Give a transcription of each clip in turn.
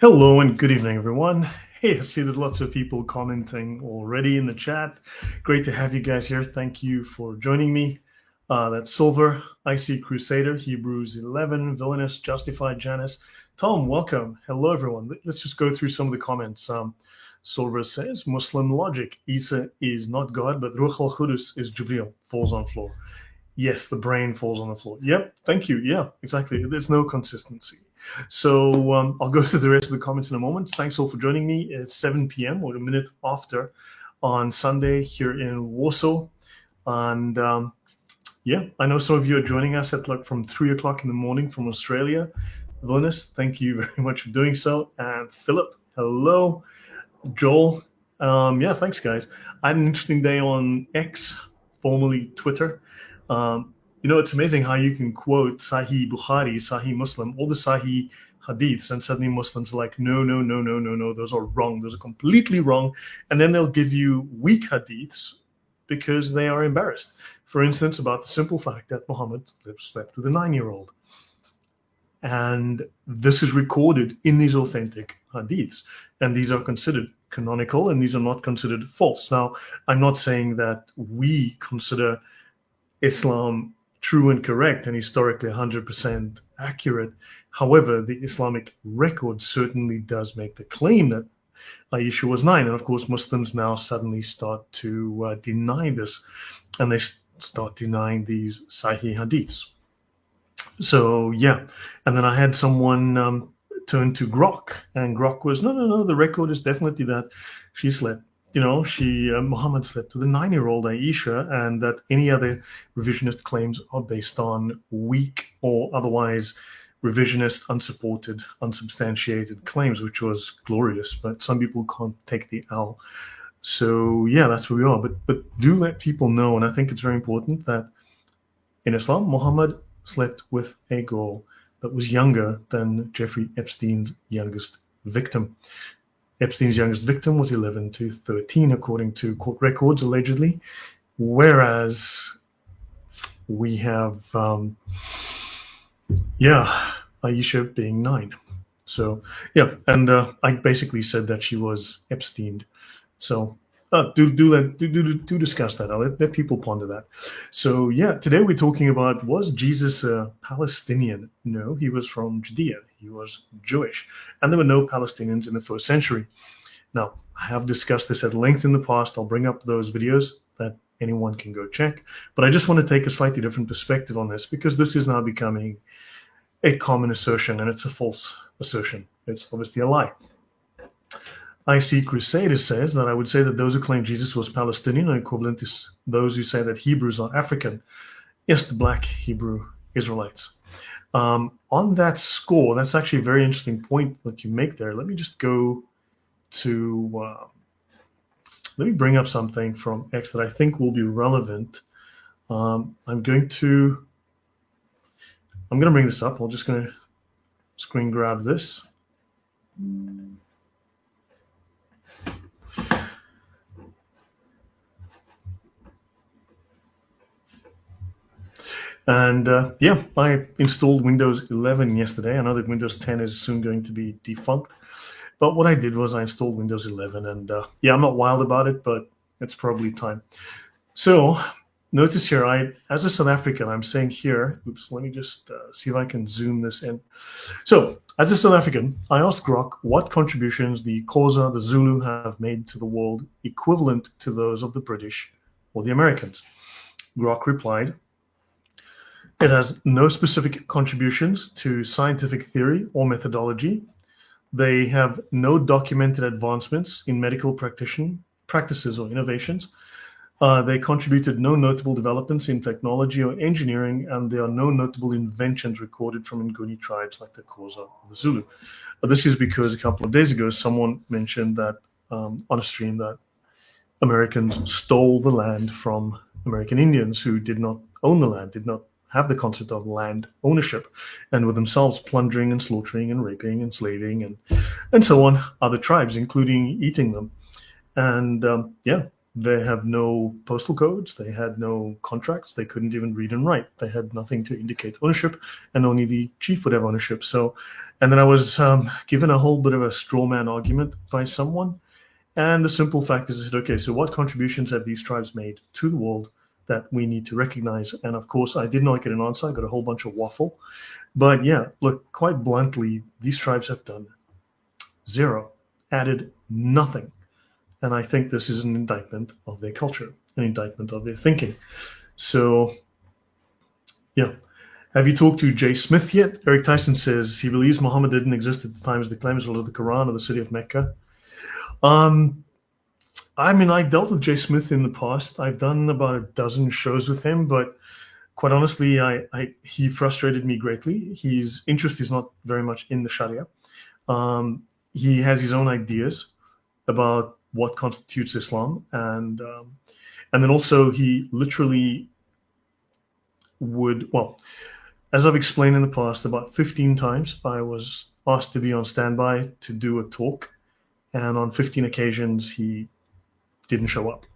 Hello and good evening, everyone. Hey, I see there's lots of people commenting already in the chat. Great to have you guys here. Thank you for joining me. That's Silver, IC Crusader, Hebrews 11, Villainous, Justified, Janice. Tom, welcome. Hello, everyone. Let's just go through some of the comments. Silver says, Muslim logic, Isa is not God, but Ruh al-Qudus is Jibreel, falls on floor. Yes, the brain falls on the floor. Yep, thank you. Yeah, exactly. There's no consistency. So I'll go through the rest of the comments in a moment. Thanks all for joining me. It's 7 p.m. or a minute after on Sunday here in Warsaw. And yeah, I know some of you are joining us at like from 3 o'clock in the morning from Australia. Villainous, thank you very much for doing so. And Philip, hello. Joel, yeah, thanks guys. I had an interesting day on X, formerly Twitter. It's amazing how you can quote Sahih Bukhari, Sahih Muslim, all the Sahih Hadiths, and suddenly Muslims are like, no, those are wrong. Those are completely wrong. And then they'll give you weak Hadiths because they are embarrassed. For instance, about the simple fact that Muhammad slept with a 9-year-old. And this is recorded in these authentic Hadiths. And these are considered canonical, and these are not considered false. Now, I'm not saying that we consider Islam true and correct and historically 100% accurate. However, the Islamic record certainly does make the claim that Aisha was 9. And of course, Muslims now suddenly start to deny this, and they start denying these Sahih Hadiths. So, yeah. And then I had someone turn to Grok, and Grok was, no, the record is definitely that she slept. Muhammad slept with a 9-year-old Aisha, and that any other revisionist claims are based on weak or otherwise revisionist, unsupported, unsubstantiated claims, which was glorious. But some people can't take the L. So, yeah, that's where we are. But do let people know, and I think it's very important, that in Islam, Muhammad slept with a girl that was younger than Jeffrey Epstein's youngest victim. Epstein's youngest victim was 11 to 13, according to court records, allegedly, whereas we have, Aisha being 9. So, yeah, and I basically said that she was Epsteined. So do discuss that. I'll let people ponder that. So, yeah, today we're talking about, was Jesus a Palestinian? No, he was from Judea. He was Jewish. And there were no Palestinians in the first century. Now, I have discussed this at length in the past. I'll bring up those videos that anyone can go check. But I just want to take a slightly different perspective on this, because this is now becoming a common assertion, and it's a false assertion. It's obviously a lie. IC Crusader says that I would say that those who claim Jesus was Palestinian are equivalent to those who say that Hebrews are African. Yes, the black Hebrew Israelites. On that score, that's actually a very interesting point that you make there. Let me just go to, let me bring up something from X that I think will be relevant. I'm going to bring this up. I'm just going to screen grab this. And I installed Windows 11 yesterday. I know that Windows 10 is soon going to be defunct. But what I did was I installed Windows 11. And I'm not wild about it, but it's probably time. So notice here, as a South African, I'm saying here, let me just see if I can zoom this in. So as a South African, I asked Grok what contributions the Xhosa, the Zulu have made to the world equivalent to those of the British or the Americans. Grok replied, it has no specific contributions to scientific theory or methodology. They have no documented advancements in medical practices or innovations. They contributed no notable developments in technology or engineering, and there are no notable inventions recorded from Nguni tribes like the Xhosa or the Zulu. This is because a couple of days ago, someone mentioned that on a stream that Americans stole the land from American Indians who did not own the land, did not have the concept of land ownership, and were themselves plundering and slaughtering and raping and slaving and so on other tribes, including eating them. And They have no postal codes. They had no contracts. They couldn't even read and write. They had nothing to indicate ownership, and only the chief would have ownership. So, and then I was given a whole bit of a straw man argument by someone. And the simple fact is, I said, okay, so what contributions have these tribes made to the world that we need to recognize? And of course, I did not get an answer. I got a whole bunch of waffle. But yeah, look, quite bluntly, these tribes have done zero, added nothing. And I think this is an indictment of their culture, an indictment of their thinking. So, yeah. Have you talked to Jay Smith yet? Eric Tyson says he believes Muhammad didn't exist at the time as the claims of the Quran or the city of Mecca. I mean, I dealt with Jay Smith in the past. I've done about a dozen shows with him, but quite honestly, he frustrated me greatly. His interest is not very much in the Sharia. He has his own ideas about what constitutes Islam, and then also he literally would, well, as I've explained in the past, about 15 times I was asked to be on standby to do a talk, and on 15 occasions he didn't show up.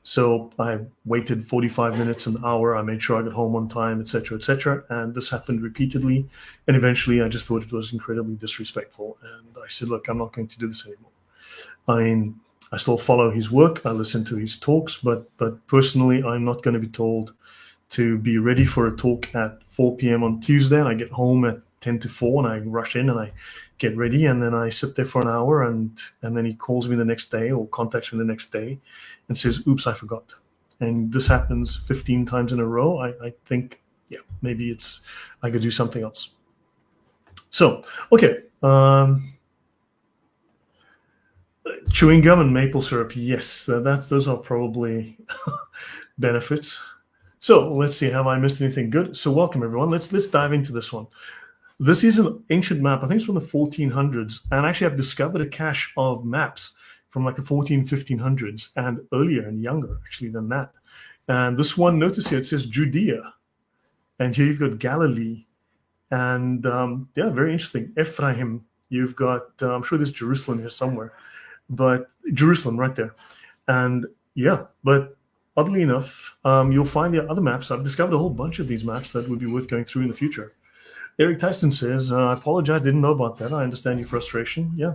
So I waited 45 minutes, an hour. I made sure I got home on time, etc., etc. And this happened repeatedly. And eventually I just thought it was incredibly disrespectful. And I said, look, I'm not going to do this anymore. I mean, I still follow his work. I listen to his talks, but personally, I'm not going to be told to be ready for a talk at 4 p.m. on Tuesday. And I get home at 10 to 4 and I rush in and I get ready, and then I sit there for an hour, and then he calls me the next day or contacts me the next day and says, oops, I forgot. And this happens 15 times in a row. I think, yeah, maybe I could do something else. So, okay. Chewing gum and maple syrup. Yes, those are probably benefits. So let's see, have I missed anything good? So welcome everyone. Let's dive into this one. This is an ancient map. I think it's from the 1400s. And actually I've discovered a cache of maps from like the 1500s and earlier and younger actually than that. And this one, notice here, it says Judea. And here you've got Galilee. And yeah, very interesting. Ephraim. You've got, I'm sure there's Jerusalem here somewhere. But Jerusalem right there. And yeah, but oddly enough, you'll find the other maps. I've discovered a whole bunch of these maps that would be worth going through in the future. Eric Tyson says, I apologize, didn't know about that. I understand your frustration. Yeah.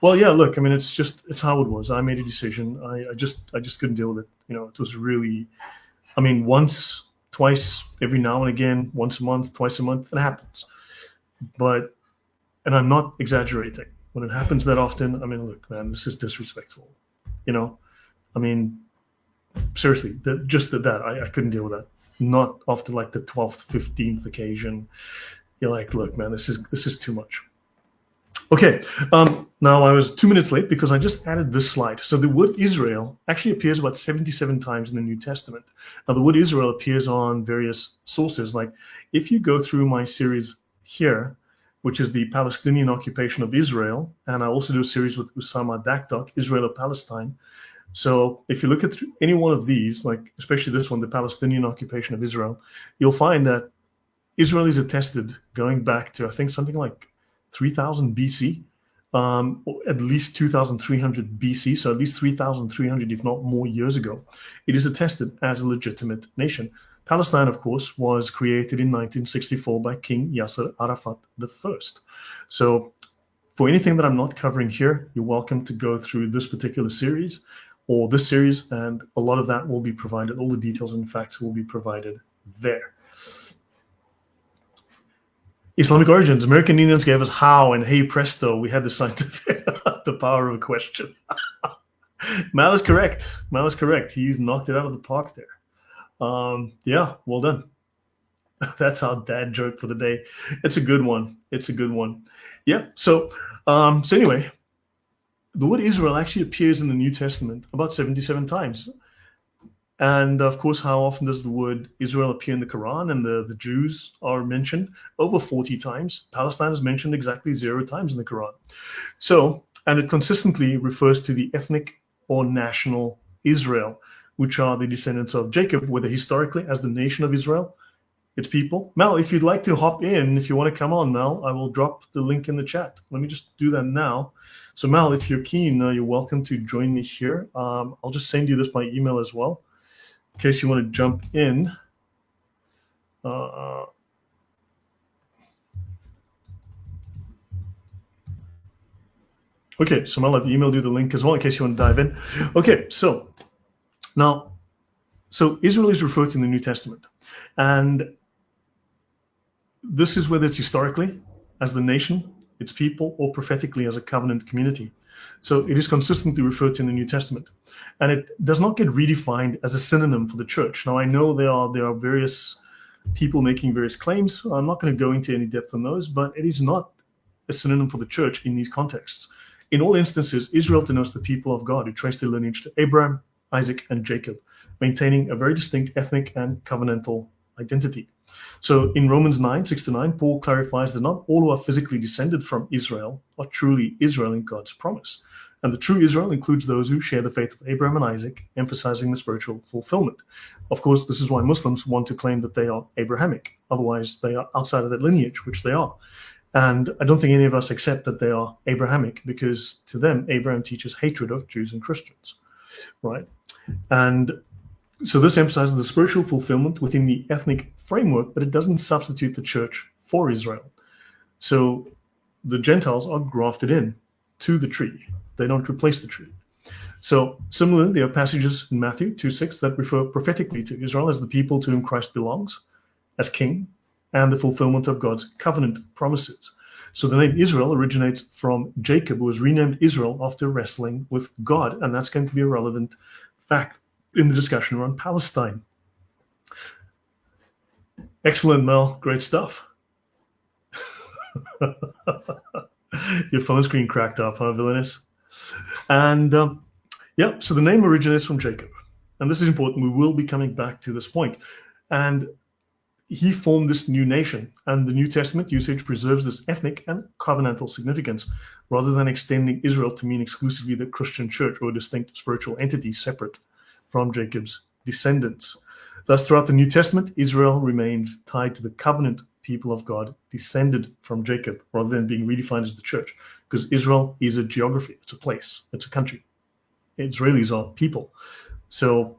Well, yeah, look, I mean, it's how it was. I made a decision. I just couldn't deal with it. You know, it was really, I mean, once, twice, every now and again, once a month, twice a month, it happens. But, and I'm not exaggerating. When it happens that often, I mean, look, man, this is disrespectful. You know, I mean, seriously, I couldn't deal with that. Not after like the 12th, 15th occasion. You're like, look, man, this is too much. Okay, now I was 2 minutes late because I just added this slide. So the word Israel actually appears about 77 times in the New Testament. Now the word Israel appears on various sources. Like if you go through my series here, which is the Palestinian occupation of Israel, and I also do a series with Usama Dakdok, Israel or Palestine. So if you look at any one of these, like especially this one, the Palestinian occupation of Israel, you'll find that Israel is attested going back to, I think, something like 3000 BC, or at least 2300 BC, so at least 3300, if not more years ago. It is attested as a legitimate nation. Palestine, of course, was created in 1964 by King Yasser Arafat I. So for anything that I'm not covering here, you're welcome to go through this particular series or this series, and a lot of that will be provided. All the details and facts will be provided there. Islamic origins. American Indians gave us how, and hey presto, we had the scientific, the power of a question. Mal is correct. Mal is correct. He's knocked it out of the park there. Yeah, well done. That's our dad joke for the day. It's a good one. It's a good one. Yeah. So anyway, the word Israel actually appears in the New Testament about 77 times. And of course, how often does the word Israel appear in the Quran? And the Jews are mentioned over 40 times. Palestine is mentioned exactly 0 times in the Quran. So, and it consistently refers to the ethnic or national Israel, which are the descendants of Jacob, whether historically as the nation of Israel, its people. Mel, if you'd like to hop in, if you want to come on, Mel, I will drop the link in the chat. Let me just do that now. So Mal, if you're keen, you're welcome to join me here. I'll just send you this by email as well, in case you want to jump in. Okay, so Mal, I've emailed you the link as well, in case you want to dive in. Okay, so now, Israel is referred to in the New Testament, and this is whether it's historically as the nation, its people, or prophetically as a covenant community. So it is consistently referred to in the New Testament, and it does not get redefined as a synonym for the church. Now, I know there are various people making various claims. I'm not going to go into any depth on those, but it is not a synonym for the church in these contexts. In all instances, Israel denotes the people of God who trace their lineage to Abraham, Isaac, and Jacob, maintaining a very distinct ethnic and covenantal identity. So in Romans 9:6-9, Paul clarifies that not all who are physically descended from Israel are truly Israel in God's promise. And the true Israel includes those who share the faith of Abraham and Isaac, emphasizing the spiritual fulfillment. Of course, this is why Muslims want to claim that they are Abrahamic. Otherwise, they are outside of that lineage, which they are. And I don't think any of us accept that they are Abrahamic, because to them, Abraham teaches hatred of Jews and Christians, right? And so this emphasizes the spiritual fulfillment within the ethnic framework, but it doesn't substitute the church for Israel. So the Gentiles are grafted in to the tree. They don't replace the tree. So similarly, there are passages in Matthew 2:6 that refer prophetically to Israel as the people to whom Christ belongs as king and the fulfillment of God's covenant promises. So the name Israel originates from Jacob, who was renamed Israel after wrestling with God, and that's going to be a relevant fact in the discussion around Palestine. Excellent, Mel. Great stuff. Your phone screen cracked up, huh, villainous? And so the name originates from Jacob. And this is important. We will be coming back to this point. And he formed this new nation. And the New Testament usage preserves this ethnic and covenantal significance, rather than extending Israel to mean exclusively the Christian church or a distinct spiritual entity separate from Jacob's descendants. Thus, throughout the New Testament, Israel remains tied to the covenant people of God descended from Jacob, rather than being redefined as the church, because Israel is a geography, it's a place, it's a country. Israelis are people. So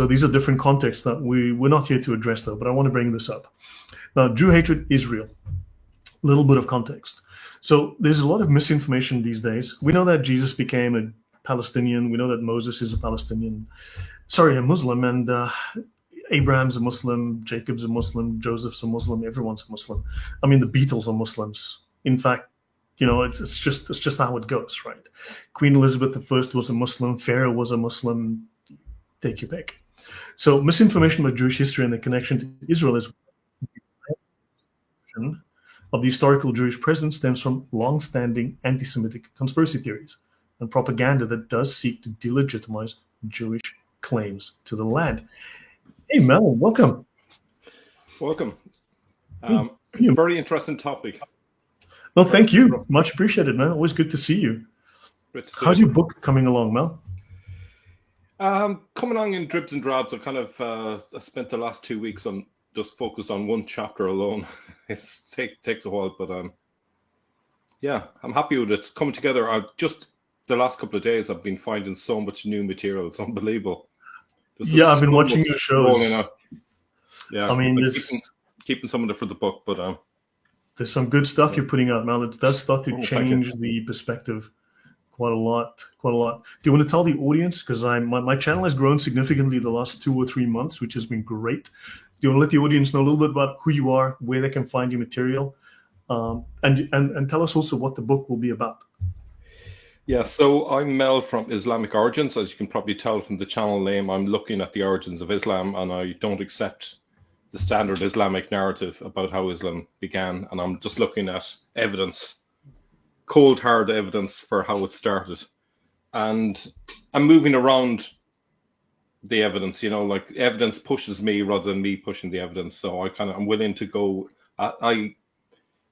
these are different contexts that we're not here to address, though, but I want to bring this up. Now, Jew hatred, Israel, a little bit of context. So there's a lot of misinformation these days. We know that Jesus became a Palestinian. We know that Moses is a Muslim, and Abraham's a Muslim, Jacob's a Muslim, Joseph's a Muslim, everyone's a Muslim. I mean, the Beatles are Muslims. In fact, it's just how it goes, right? Queen Elizabeth I was a Muslim, Pharaoh was a Muslim, take your pick. So misinformation about Jewish history and the connection to Israel is of the historical Jewish presence stems from long-standing anti-Semitic conspiracy theories and propaganda that does seek to delegitimize Jewish claims to the land. Hey, Mel, welcome. Welcome. Very interesting topic. No, thank you. Much appreciated, man. Always good to see you. How's your book coming along, Mel? Coming along in dribs and drabs. I've kind of spent the last 2 weeks on just focused on one chapter alone. It takes a while, but I'm happy with it. It's coming together. Just the last couple of days, I've been finding so much new material. It's unbelievable. I've been watching your shows. Yeah, I mean, keeping some of it for the book, but there's some good stuff you're putting out, Mel. It does start to change the perspective quite a lot. Do you want to tell the audience, because my channel has grown significantly the last 2 or 3 months, which has been great. Do you want to let the audience know a little bit about who you are, where they can find your material, and tell us also what the book will be about? Yeah, so I'm Mel from Islamic Origins. As you can probably tell from the channel name, I'm looking at the origins of Islam, and I don't accept the standard Islamic narrative about how Islam began, and I'm just looking at evidence, cold, hard evidence for how it started. And I'm moving around the evidence, like evidence pushes me rather than me pushing the evidence. So I'm willing to go.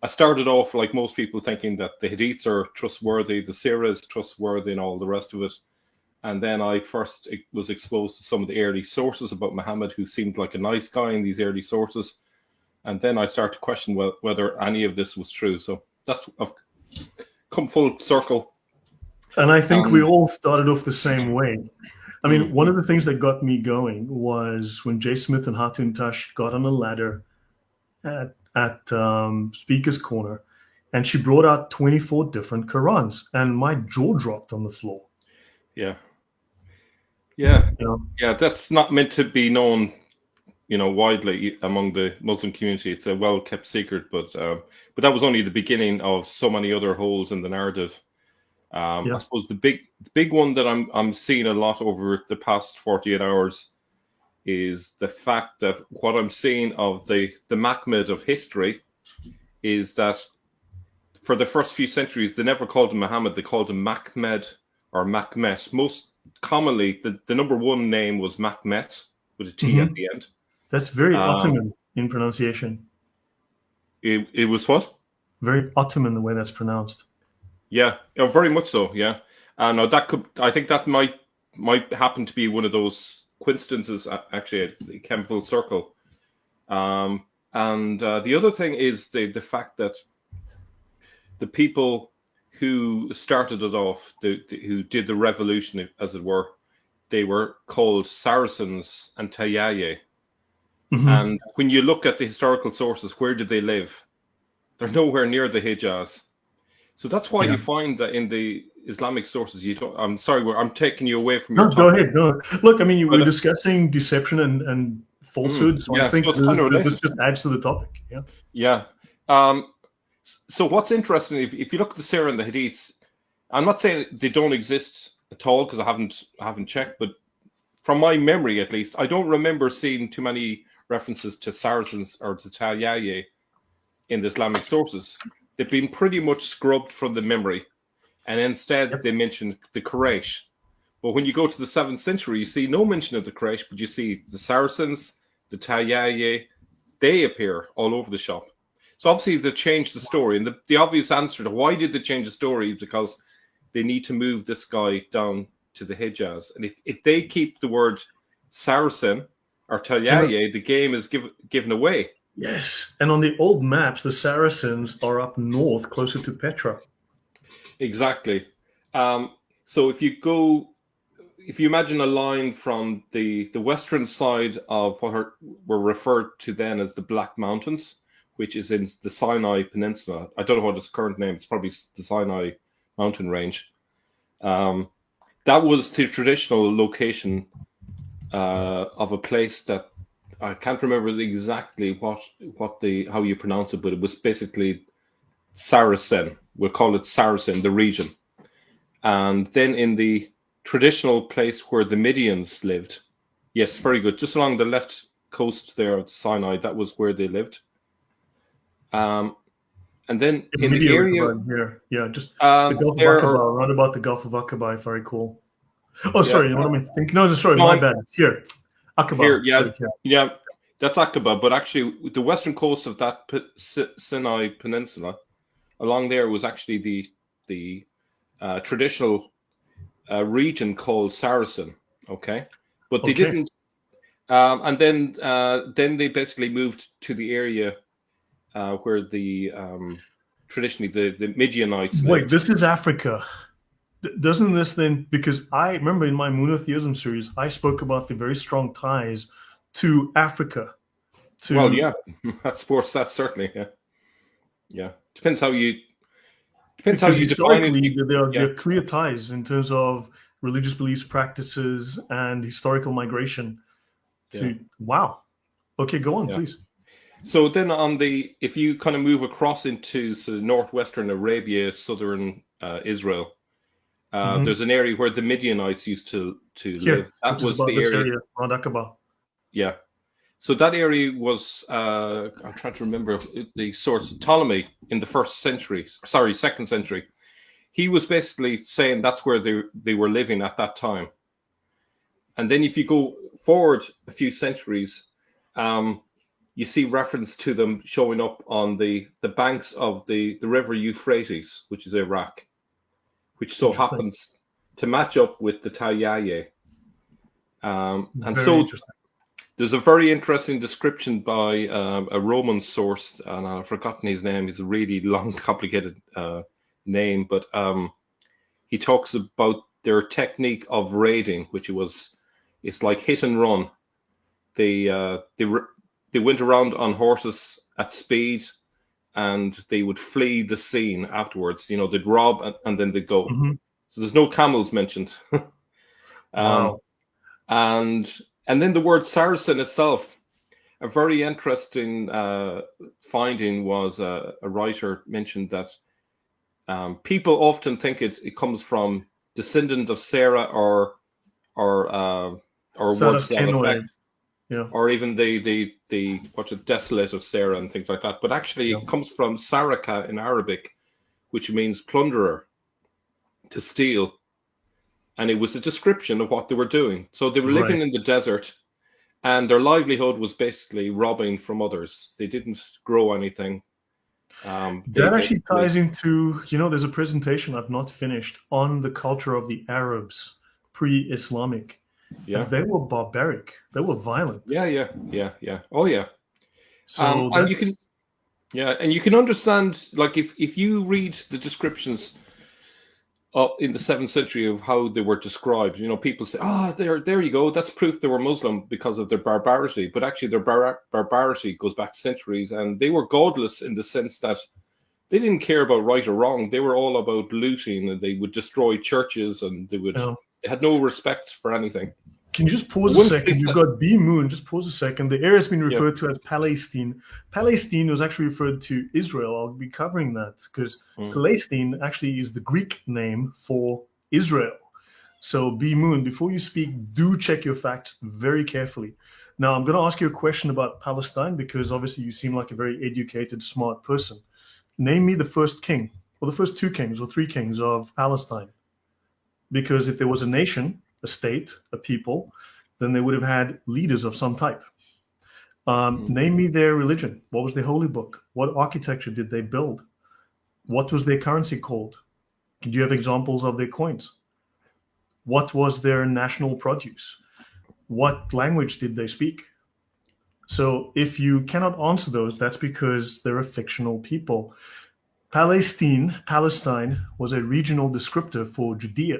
I started off, like most people, thinking that the Hadiths are trustworthy, the Sirah is trustworthy, and all the rest of it. And then I first was exposed to some of the early sources about Muhammad, who seemed like a nice guy in these early sources. And then I started to question whether any of this was true. So I've come full circle And I think we all started off the same way. I mean, one of the things that got me going was when Jay Smith and Hatun Tash got on a ladder at Speaker's Corner, and she brought out 24 different Qurans, and my jaw dropped on the floor. Yeah. That's not meant to be known, widely among the Muslim community. It's a well-kept secret, but that was only the beginning of so many other holes in the narrative. I suppose the big one that I'm seeing a lot over the past 48 hours is the fact that what I'm seeing of the Mahmed of history is that for the first few centuries, they never called him Muhammad, they called him Mahmed or Mahmet. Most commonly, the number one name was Mahmet with a T at the end. That's very Ottoman in pronunciation. It was what? Very Ottoman the way that's pronounced. Yeah, very much so. Yeah, and I think that might happen to be one of those coincidences. Actually, it came full circle. And the other thing is the fact that the people who started it off, who did the revolution, as it were, they were called Saracens and Tayyaye. And when you look at the historical sources, where did they live? They're nowhere near the Hijaz. So that's why you find that in the Islamic sources, you don't. I'm sorry, I'm taking you away from your. No, go ahead. No, look, I mean, we're discussing deception and falsehoods. So I think this just adds to the topic. Yeah. So what's interesting, if you look at the Sirah and the Hadiths, I'm not saying they don't exist at all because I haven't checked, but from my memory at least, I don't remember seeing too many references to Saracens or to Tayyaye in the Islamic sources. They've been pretty much scrubbed from the memory, and instead they mention the Quraysh. But when you go to the 7th century, you see no mention of the Quraysh, but you see the Saracens, the Tayyaye, they appear all over the shop. So obviously they changed the story, and the obvious answer to why did they change the story is because they need to move this guy down to the Hijaz. And if they keep the word Saracen or Tayyaye, the game is given away. Yes, and on the old maps, the Saracens are up north, closer to Petra. Exactly. So if you imagine a line from the western side of what were referred to then as the Black Mountains, which is in the Sinai Peninsula. I don't know what its current name. It's probably the Sinai Mountain Range. That was the traditional location of a place that I can't remember exactly how you pronounce it, but it was basically Saracen. We'll call it Saracen, the region. And then in the traditional place where the Midians lived, yes, very good, just along the left coast there of Sinai, that was where they lived. And then in the area here, just the Gulf of Aqaba, around about the Gulf of Aqaba, very cool. Oh, sorry, what am I thinking? No, sorry, my bad. It's here. Aqaba. Here, that's Aqaba, but actually the western coast of that Sinai Peninsula, along there was actually the traditional region called Saracen. Okay, but they didn't. And then they basically moved to the area where the traditionally the Midianites lived. Wait, this is Africa. Doesn't this then, because I remember in my monotheism series, I spoke about the very strong ties to Africa. Well, yeah, that's certainly, yeah. Depends how you define it. There are clear ties in terms of religious beliefs, practices, and historical migration. Wow. Okay, go on, please. So then if you kind of move across into northwestern Arabia, southern Israel, there's an area where the Midianites used to live. That was the area around Aqaba. Yeah. So that area was, I'm trying to remember the source, Ptolemy in the 2nd century. He was basically saying that's where they were living at that time. And then if you go forward a few centuries, you see reference to them showing up on the banks of the river Euphrates, which is Iraq, which so happens to match up with the Tayyaye. And so there's a very interesting description by a Roman source, and I've forgotten his name. It's a really long, complicated name, but he talks about their technique of raiding, it's like hit and run. They went around on horses at speed, and they would flee the scene afterwards. They'd rob and then they'd go. Mm-hmm. So there's no camels mentioned. Wow. And then the word Saracen itself, a very interesting finding was a writer mentioned that people often think it comes from descendant of Sarah or words to that effect, Yeah. or even the desolate of Sarah and things like that. But actually, it comes from Saraka in Arabic, which means plunderer, to steal. And it was a description of what they were doing. So they were living in the desert, and their livelihood was basically robbing from others. They didn't grow anything. That actually ties into, there's a presentation I've not finished on the culture of the Arabs pre-Islamic. Yeah. And they were barbaric. They were violent. Yeah. Oh, yeah. So and you can understand, like, if you read the descriptions in the 7th century of how they were described, people say, there you go, that's proof they were Muslim because of their barbarity. But actually their barbarity goes back centuries, and they were godless in the sense that they didn't care about right or wrong. They were all about looting, and they would destroy churches, and they had no respect for anything. Can you just pause a second? You've got B Moon. Just pause a second. The area has been referred to as Palestine. Palestine was actually referred to Israel. I'll be covering that because Palestine actually is the Greek name for Israel. So B Moon, before you speak, do check your facts very carefully. Now, I'm going to ask you a question about Palestine because obviously you seem like a very educated, smart person. Name me the first king, or the first 2 kings or 3 kings of Palestine. Because if there was a nation, a state, a people, then they would have had leaders of some type. Name me their religion. What was their holy book? What architecture did they build? What was their currency called? Do you have examples of their coins? What was their national produce? What language did they speak? So if you cannot answer those, that's because they're a fictional people. Palestine was a regional descriptor for Judea.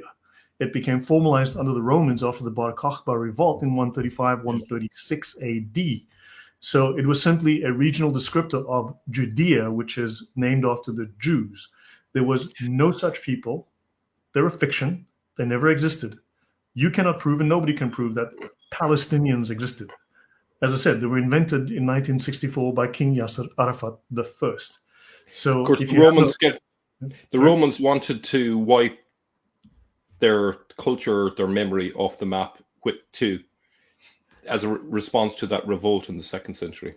It became formalized under the Romans after the Bar Kokhba revolt in 135-136 AD. So it was simply a regional descriptor of Judea, which is named after the Jews. There was no such people. They're a fiction. They never existed. You cannot prove, and nobody can prove, that Palestinians existed. As I said, they were invented in 1964 by King Yasser Arafat I. So, of course, the Romans wanted to wipe their culture, their memory off the map as a response to that revolt in the 2nd century.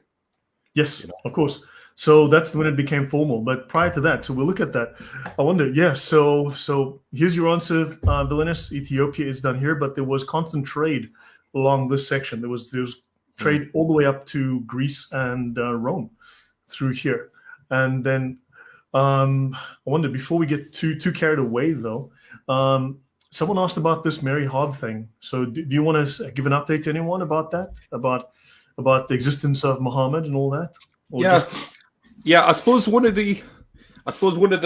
Yes, of course. So that's when it became formal. But prior to that, so we'll look at that. I wonder, so here's your answer, Villainous. Ethiopia is done here, but there was constant trade along this section. There was trade all the way up to Greece and Rome through here. And then I wonder, before we get too carried away, though, someone asked about this Mary Hard thing. So do you want to give an update to anyone about that? About the existence of Muhammad and all that? I suppose one of the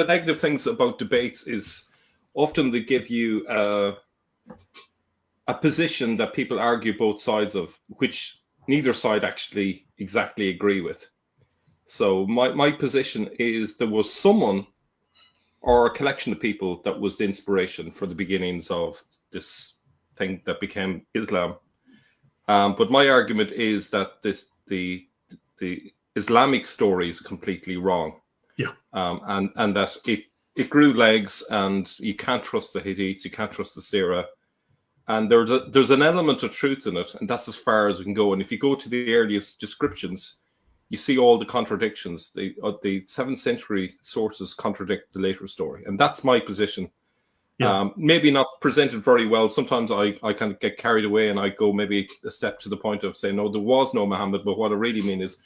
negative things about debates is often they give you a position that people argue both sides of, which neither side actually exactly agree with. So my position is there was someone or a collection of people that was the inspiration for the beginnings of this thing that became Islam. But my argument is that the Islamic story is completely wrong. Yeah. And that it grew legs, and you can't trust the Hadiths, you can't trust the Sirah. And there's an element of truth in it, and that's as far as we can go. And if you go to the earliest descriptions, you see all the contradictions. The 7th century sources contradict the later story. And that's my position. Yeah. Maybe not presented very well. Sometimes I kind of get carried away and I go maybe a step to the point of saying, no, there was no Muhammad. But what I really mean is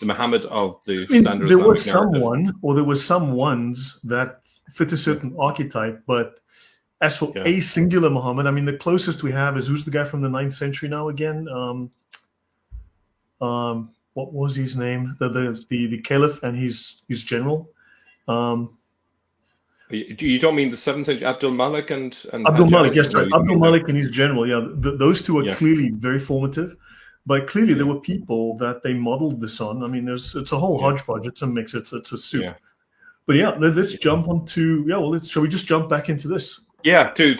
the Muhammad of the standard there Islamic was narrative. Someone, or there was some ones that fit a certain archetype. But as for a singular Muhammad, I mean, the closest we have is, who's the guy from the 9th century now again? What was his name? The caliph and his general. You don't mean the 7th century Abdul Malik and Abdul Malik, Hajjaj? yes, No, right. you Abdul mean Malik and his general, yeah, those two are yeah, clearly very formative, but clearly there yeah, were people that they modeled this on. I mean, it's a whole yeah, hodgepodge. It's a mix. It's a soup. yeah, But yeah, let's yeah. jump onto shall we just jump back into this? Yeah, do.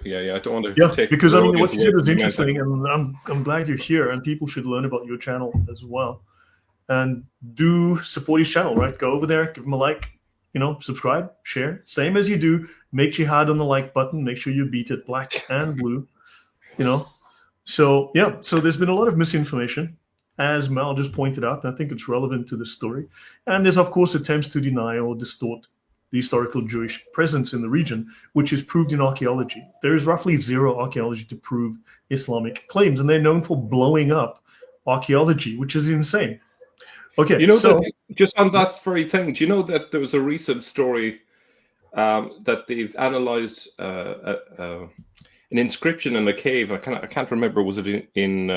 Yeah. I don't want to Yeah, take because I your mean, audience what you away said was from the main thing. interesting, and I'm glad you're here, and people should learn about your channel as well. And do support his channel, right? Go over there, give him a like, subscribe, share, same as you do. Make jihad on the like button. Make sure you beat it black and blue. So yeah, so there's been a lot of misinformation, as Mal just pointed out, and I think it's relevant to the story. And there's of course attempts to deny or distort the historical Jewish presence in the region, which is proved in archaeology. There is roughly zero archaeology to prove Islamic claims, and they're known for blowing up archaeology, which is insane. Okay, so that just on that very thing, do you know that there was a recent story that they've analyzed an inscription in a cave? I can't remember. Was it in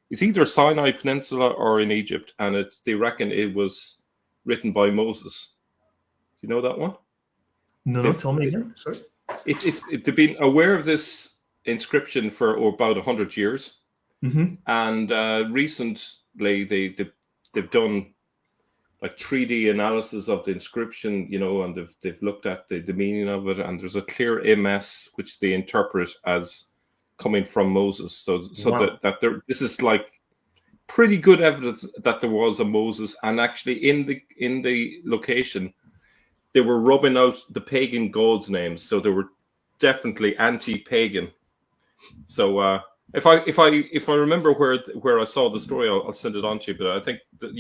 it's either Sinai Peninsula or in Egypt, and they reckon it was written by Moses. Do you know that one? No, tell me again. Sorry. They've been aware of this inscription for about 100 years, and recently they've done like 3D analysis of the inscription, and they've looked at the meaning of it, and there's a clear MS which they interpret as coming from Moses. So wow. This is like pretty good evidence that there was a Moses, and actually in the location they were rubbing out the pagan gods' names, so they were definitely anti-pagan. So if I remember where I saw the story, I'll send it on to you. But I think that,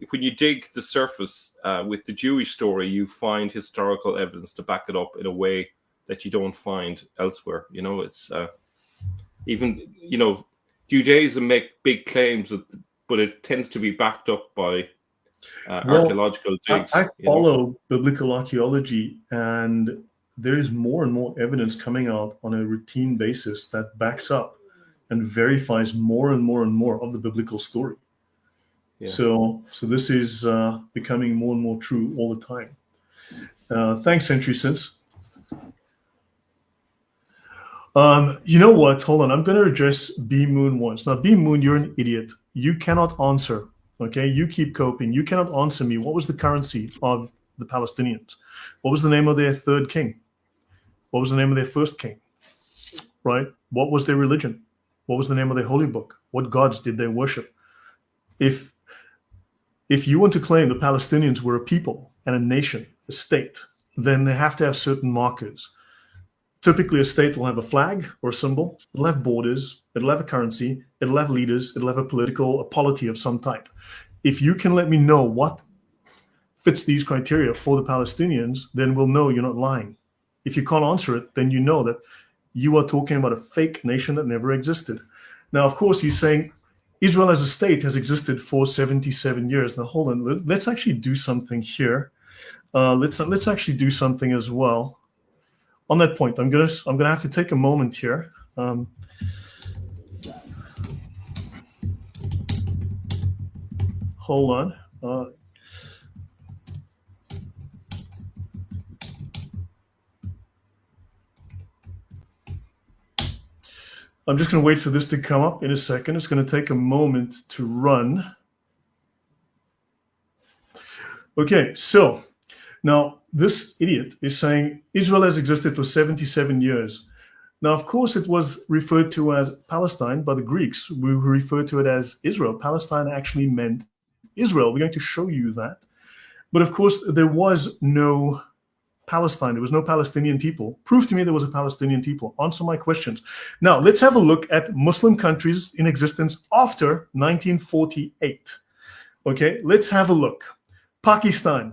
when you dig the surface with the Jewish story, you find historical evidence to back it up in a way that you don't find elsewhere. It's even Judaism make big claims, but it tends to be backed up by archaeological digs. I follow biblical archaeology, and there is more and more evidence coming out on a routine basis that backs up and verifies more and more and more of the biblical story. Yeah. So this is becoming more and more true all the time. Thanks, Century Sense. You know what? Hold on. I'm going to address B Moon once. Now, B Moon, you're an idiot. You cannot answer. Okay, you keep coping. You cannot answer me. What was the currency of the Palestinians? What was the name of their third king? What was the name of their first king? Right? What was their religion? What was the name of their holy book? What gods did they worship? If you want to claim the Palestinians were a people and a nation, a state, then they have to have certain markers. Typically, a state will have a flag or a symbol. It'll have borders. It'll have a currency. It'll have leaders. It'll have a polity of some type. If you can let me know what fits these criteria for the Palestinians, then we'll know you're not lying. If you can't answer it, then you know that you are talking about a fake nation that never existed. Now, of course, he's saying Israel as a state has existed for 77 years. Now, hold on. Let's actually do something here. Let's actually do something as well. On that point, I'm gonna have to take a moment here. Hold on. I'm just going to wait for this to come up in a second. It's going to take a moment to run. Okay, so now this idiot is saying Israel has existed for 77 years. Now, of course, it was referred to as Palestine by the Greeks, who referred to it as Israel. Palestine actually meant Israel. We're going to show you that. But of course, there was no Palestine. There was no Palestinian people. Prove to me there was a Palestinian people. Answer my questions. Now, let's have a look at Muslim countries in existence after 1948. Okay, let's have a look. Pakistan,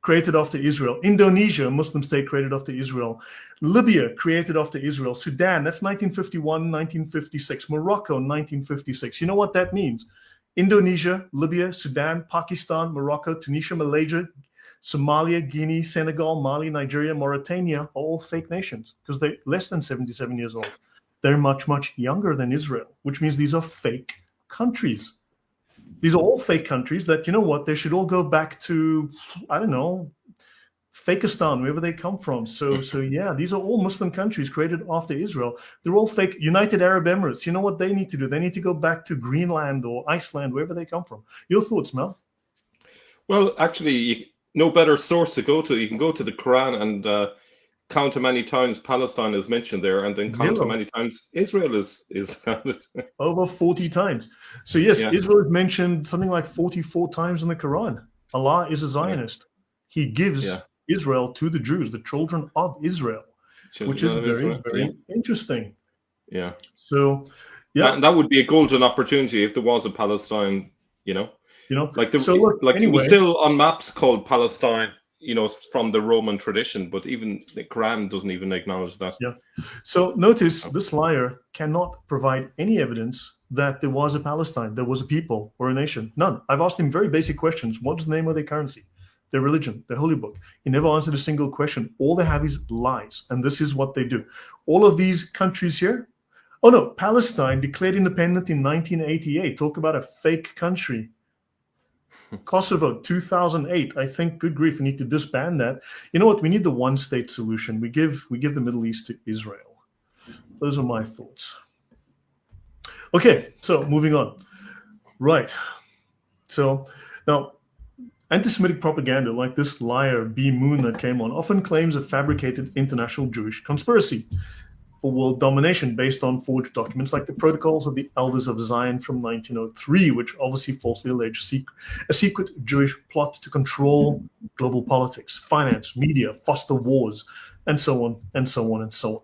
created after Israel. Indonesia, a Muslim state created after Israel. Libya, created after Israel. Sudan, that's 1951, 1956. Morocco, 1956. You know what that means? Indonesia, Libya, Sudan, Pakistan, Morocco, Tunisia, Malaysia, Somalia, Guinea, Senegal, Mali, Nigeria, Mauritania are all fake nations because they're less than 77 years old. They're much, much younger than Israel, which means these are fake countries. These are all fake countries that, you know what, they should all go back to, I don't know, Fakistan, wherever they come from. So yeah, these are all Muslim countries created after Israel. They're all fake. United Arab Emirates, you know what they need to do? They need to go back to Greenland or Iceland, wherever they come from. Your thoughts, Mel? Well, actually, no better source to go to. You can go to the Quran and count how many times Palestine is mentioned there, and then count how Zero. many times Israel is counted. Over 40 times. So yes, Yeah. Israel is mentioned something like 44 times in the Quran. Allah is a Zionist. He gives Yeah. Israel to the Jews, the children of Israel, which is Children of very, Israel. very interesting. Yeah. So, yeah, And that would be a golden opportunity if there was a Palestine, you know. like So look, it was anyway, still on maps called Palestine, from the Roman tradition, but even the Quran doesn't even acknowledge that. yeah. So notice this liar cannot provide any evidence that there was a Palestine, there was a people or a nation. None. I've asked him very basic questions. What's the name of their currency, their religion, their holy book? He never answered a single question. All they have is lies, and this is what they do. All of these countries here. Oh no, Palestine declared independent in 1988. Talk about a fake country. Kosovo, 2008. I think, good grief, we need to disband that. You know what? We need the one-state solution. We give the Middle East to Israel. Those are my thoughts. Okay, so moving on. Right. So now, anti-Semitic propaganda like this liar B. Moon that came on often claims a fabricated international Jewish conspiracy for world domination based on forged documents like the Protocols of the Elders of Zion from 1903, which obviously falsely allege a secret Jewish plot to control global politics, finance, media, foster wars, and so on, and so on, and so on.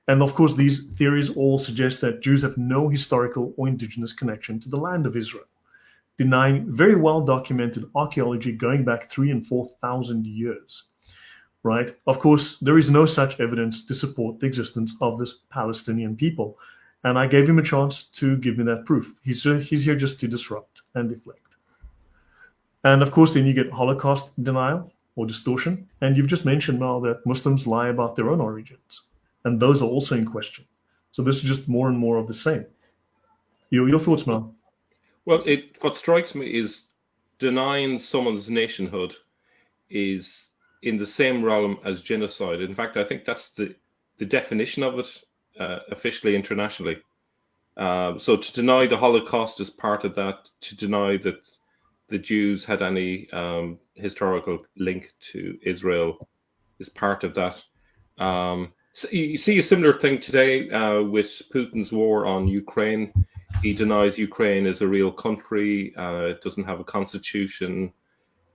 And of course, these theories all suggest that Jews have no historical or indigenous connection to the land of Israel, denying very well-documented archaeology going back 3,000 and 4,000 years. Right? Of course, there is no such evidence to support the existence of this Palestinian people. And I gave him a chance to give me that proof. He's here just to disrupt and deflect. And of course, then you get Holocaust denial or distortion. And you've just mentioned, Mal, that Muslims lie about their own origins. And those are also in question. So this is just more and more of the same. Your thoughts, Mal? Well, what strikes me is denying someone's nationhood is in the same realm as genocide. In fact, I think that's the definition of it officially internationally. So to deny the Holocaust is part of that. To deny that the Jews had any historical link to Israel is part of that. So you see a similar thing today with Putin's war on Ukraine. He denies Ukraine is a real country. It doesn't have a constitution.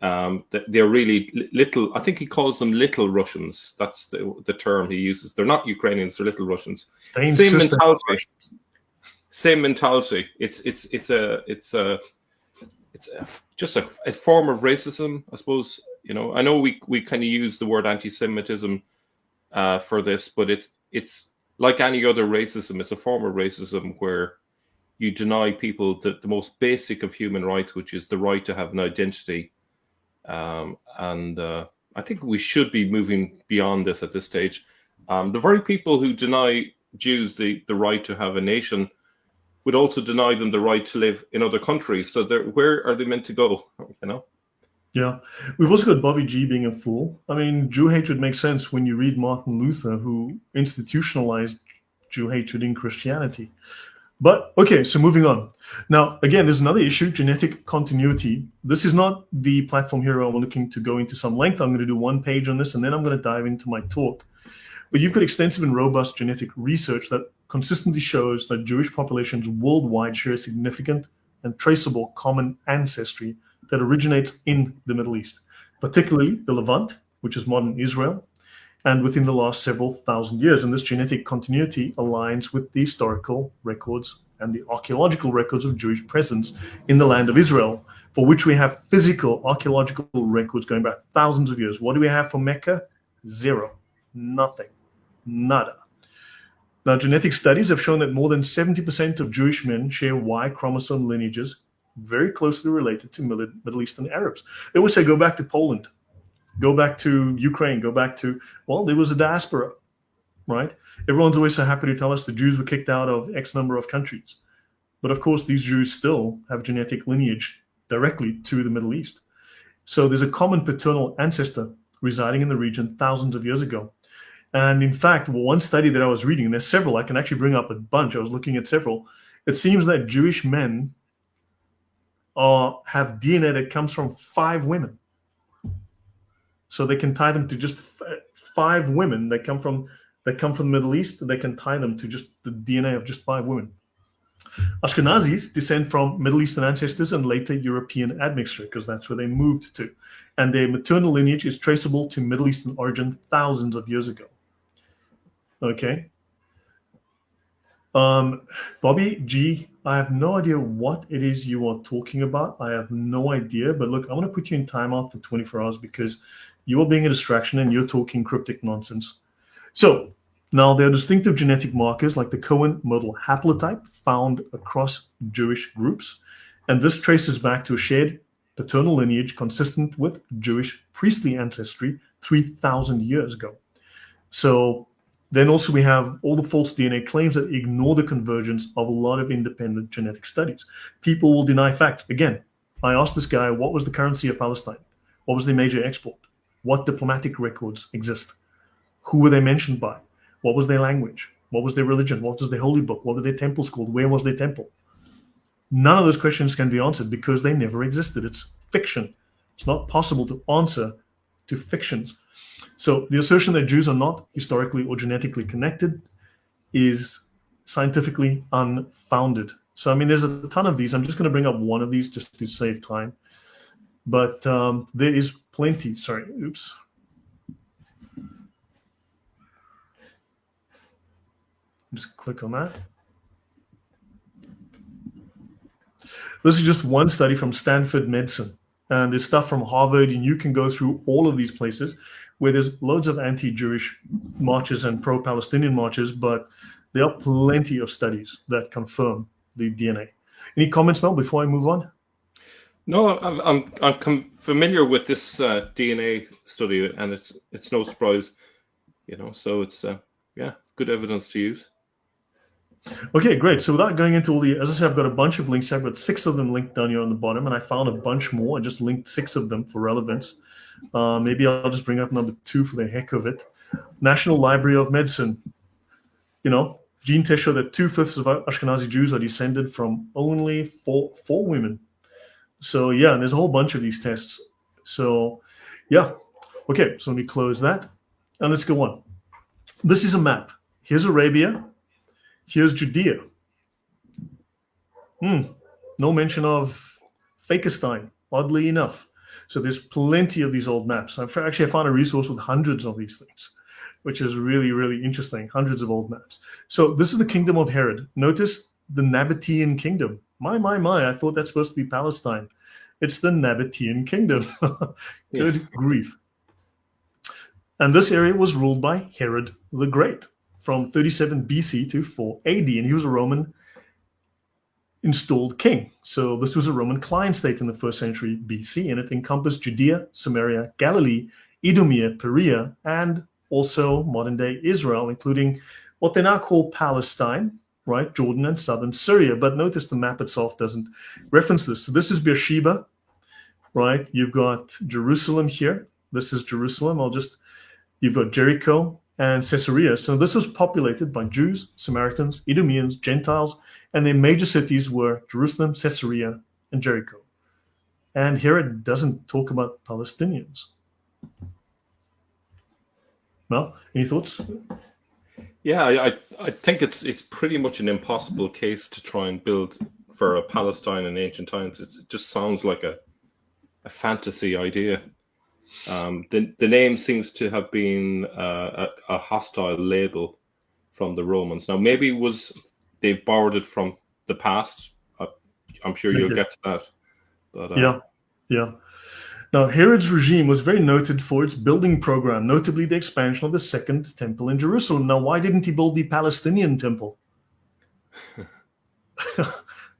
They're really little. I think he calls them little Russians. That's the term he uses. They're not Ukrainians. They're little Russians. Same mentality. Same mentality. It's just a form of racism, I suppose. I know we kind of use the word anti-Semitism for this, but it's like any other racism. It's a form of racism where you deny people the most basic of human rights, which is the right to have an identity. I think we should be moving beyond this at this stage. The very people who deny Jews the right to have a nation would also deny them the right to live in other countries. So where are they meant to go? Yeah. We've also got Bobby G being a fool. I mean, Jew hatred makes sense when you read Martin Luther, who institutionalized Jew hatred in Christianity. But okay, so moving on. Now, again, there's another issue, genetic continuity. This is not the platform here I'm looking to go into some length. I'm going to do one page on this, and then I'm going to dive into my talk. But you've got extensive and robust genetic research that consistently shows that Jewish populations worldwide share significant and traceable common ancestry that originates in the Middle East, particularly the Levant, which is modern Israel, and within the last several thousand years. And this genetic continuity aligns with the historical records and the archaeological records of Jewish presence in the land of Israel, for which we have physical archaeological records going back thousands of years. What do we have for Mecca? Zero. Nothing. Nada. Now, genetic studies have shown that more than 70% of Jewish men share Y chromosome lineages very closely related to Middle Eastern Arabs. They always say, go back to Poland, go back to Ukraine, go back to, well, there was a diaspora, right? Everyone's always so happy to tell us the Jews were kicked out of X number of countries. But of course, these Jews still have genetic lineage directly to the Middle East. So there's a common paternal ancestor residing in the region thousands of years ago. And in fact, one study that I was reading, and there's several, I can actually bring up a bunch. I was looking at several. It seems that Jewish men have DNA that comes from 5 women. So they can tie them to just 5 women that come from the Middle East. They can tie them to just the DNA of just 5 women. Ashkenazis descend from Middle Eastern ancestors and later European admixture, because that's where they moved to. And their maternal lineage is traceable to Middle Eastern origin thousands of years ago. Okay. Bobby G, I have no idea what it is you are talking about. I have no idea. But look, I'm going to put you in timeout for 24 hours because you are being a distraction and you're talking cryptic nonsense. So now there are distinctive genetic markers like the Cohen model haplotype found across Jewish groups. And this traces back to a shared paternal lineage consistent with Jewish priestly ancestry 3,000 years ago. So then also we have all the false DNA claims that ignore the convergence of a lot of independent genetic studies. People will deny facts. Again, I asked this guy, what was the currency of Palestine? What was their major export? What diplomatic records exist? Who were they mentioned by? What was their language? What was their religion? What was their holy book? What were their temples called? Where was their temple? None of those questions can be answered because they never existed. It's fiction. It's not possible to answer to fictions. So the assertion that Jews are not historically or genetically connected is scientifically unfounded. So, I mean, there's a ton of these. I'm just going to bring up one of these just to save time. But there is plenty. Sorry, oops. Just click on that. This is just one study from Stanford Medicine. And there's stuff from Harvard, and you can go through all of these places where there's loads of anti-Jewish marches and pro-Palestinian marches, but there are plenty of studies that confirm the DNA. Any comments, Mel, before I move on? No, I'm familiar with this DNA study, and it's no surprise, So it's good evidence to use. Okay, great. So without going into all as I said, I've got a bunch of links. I've got 6 of them linked down here on the bottom, and I found a bunch more. I just linked 6 of them for relevance. Maybe I'll just bring up number 2 for the heck of it. National Library of Medicine. Gene tests show that 2/5 of Ashkenazi Jews are descended from only 4 women. So yeah, and there's a whole bunch of these tests. So yeah. Okay, so let me close that. And let's go on. This is a map. Here's Arabia. Here's Judea. No mention of Fakestein, oddly enough. So there's plenty of these old maps. I found a resource with hundreds of these things, which is really, really interesting. Hundreds of old maps. So this is the kingdom of Herod. Notice the Nabatean kingdom. My, I thought that's supposed to be Palestine. It's the Nabatean kingdom. Good grief. And this area was ruled by Herod the Great from 37 BC to 4 AD. And he was a Roman installed king. So this was a Roman client state in the 1st century BC, and it encompassed Judea, Samaria, Galilee, Idumea, Perea, and also modern-day Israel, including what they now call Palestine, right, Jordan and southern Syria. But notice the map itself doesn't reference this. So this is Beersheba, right? You've got Jerusalem here. This is Jerusalem. You've got Jericho and Caesarea. So this was populated by Jews, Samaritans, Idumeans, Gentiles, and their major cities were Jerusalem, Caesarea, and Jericho. And here it doesn't talk about Palestinians. Well, any thoughts? Yeah, I think it's pretty much an impossible case to try and build for a Palestine in ancient times. It just sounds like a fantasy idea. The name seems to have been a hostile label from the Romans. Now, maybe they borrowed it from the past. I'm sure you'll get to that. But, yeah. Now, Herod's regime was very noted for its building program, notably the expansion of the Second Temple in Jerusalem. Now, why didn't he build the Palestinian temple?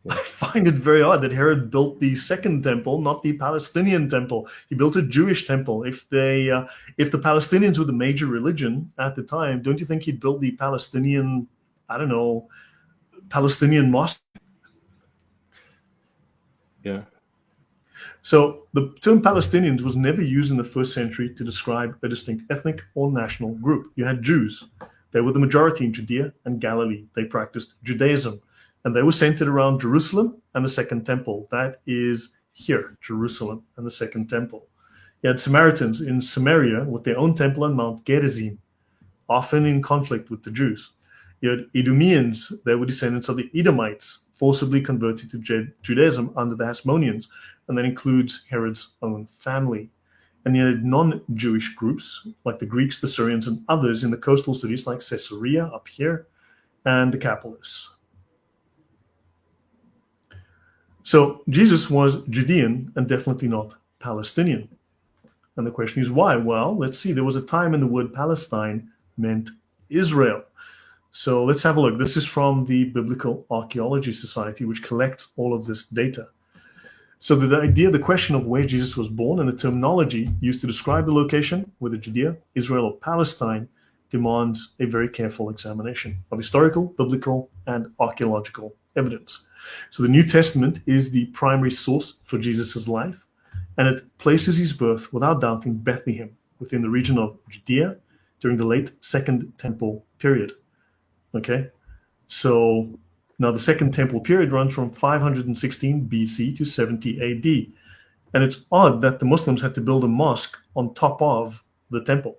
I find it very odd that Herod built the Second Temple, not the Palestinian temple. He built a Jewish temple. If the Palestinians were the major religion at the time, don't you think he'd build the Palestinian, Palestinian mosque? Yeah. So the term Palestinians was never used in the first century to describe a distinct ethnic or national group. You had Jews. They were the majority in Judea and Galilee. They practiced Judaism, and they were centered around Jerusalem and the Second Temple. That is here, Jerusalem and the Second Temple. You had Samaritans in Samaria with their own temple on Mount Gerizim, often in conflict with the Jews. You had Idumeans, they were descendants of the Edomites, forcibly converted to Judaism under the Hasmoneans, and that includes Herod's own family. And you had non-Jewish groups like the Greeks, the Syrians, and others in the coastal cities like Caesarea up here and Decapolis. So Jesus was Judean and definitely not Palestinian. And the question is why? Well, let's see. There was a time when the word Palestine meant Israel. So let's have a look. This is from the Biblical Archaeology Society, which collects all of this data. So the question of where Jesus was born and the terminology used to describe the location, whether Judea, Israel, or Palestine, demands a very careful examination of historical, biblical, and archaeological evidence. So the New Testament is the primary source for Jesus' life, and it places his birth, without doubt, in Bethlehem, within the region of Judea during the late Second Temple period. Okay, so now the Second Temple period runs from 516 BC to 70 AD. And it's odd that the Muslims had to build a mosque on top of the temple.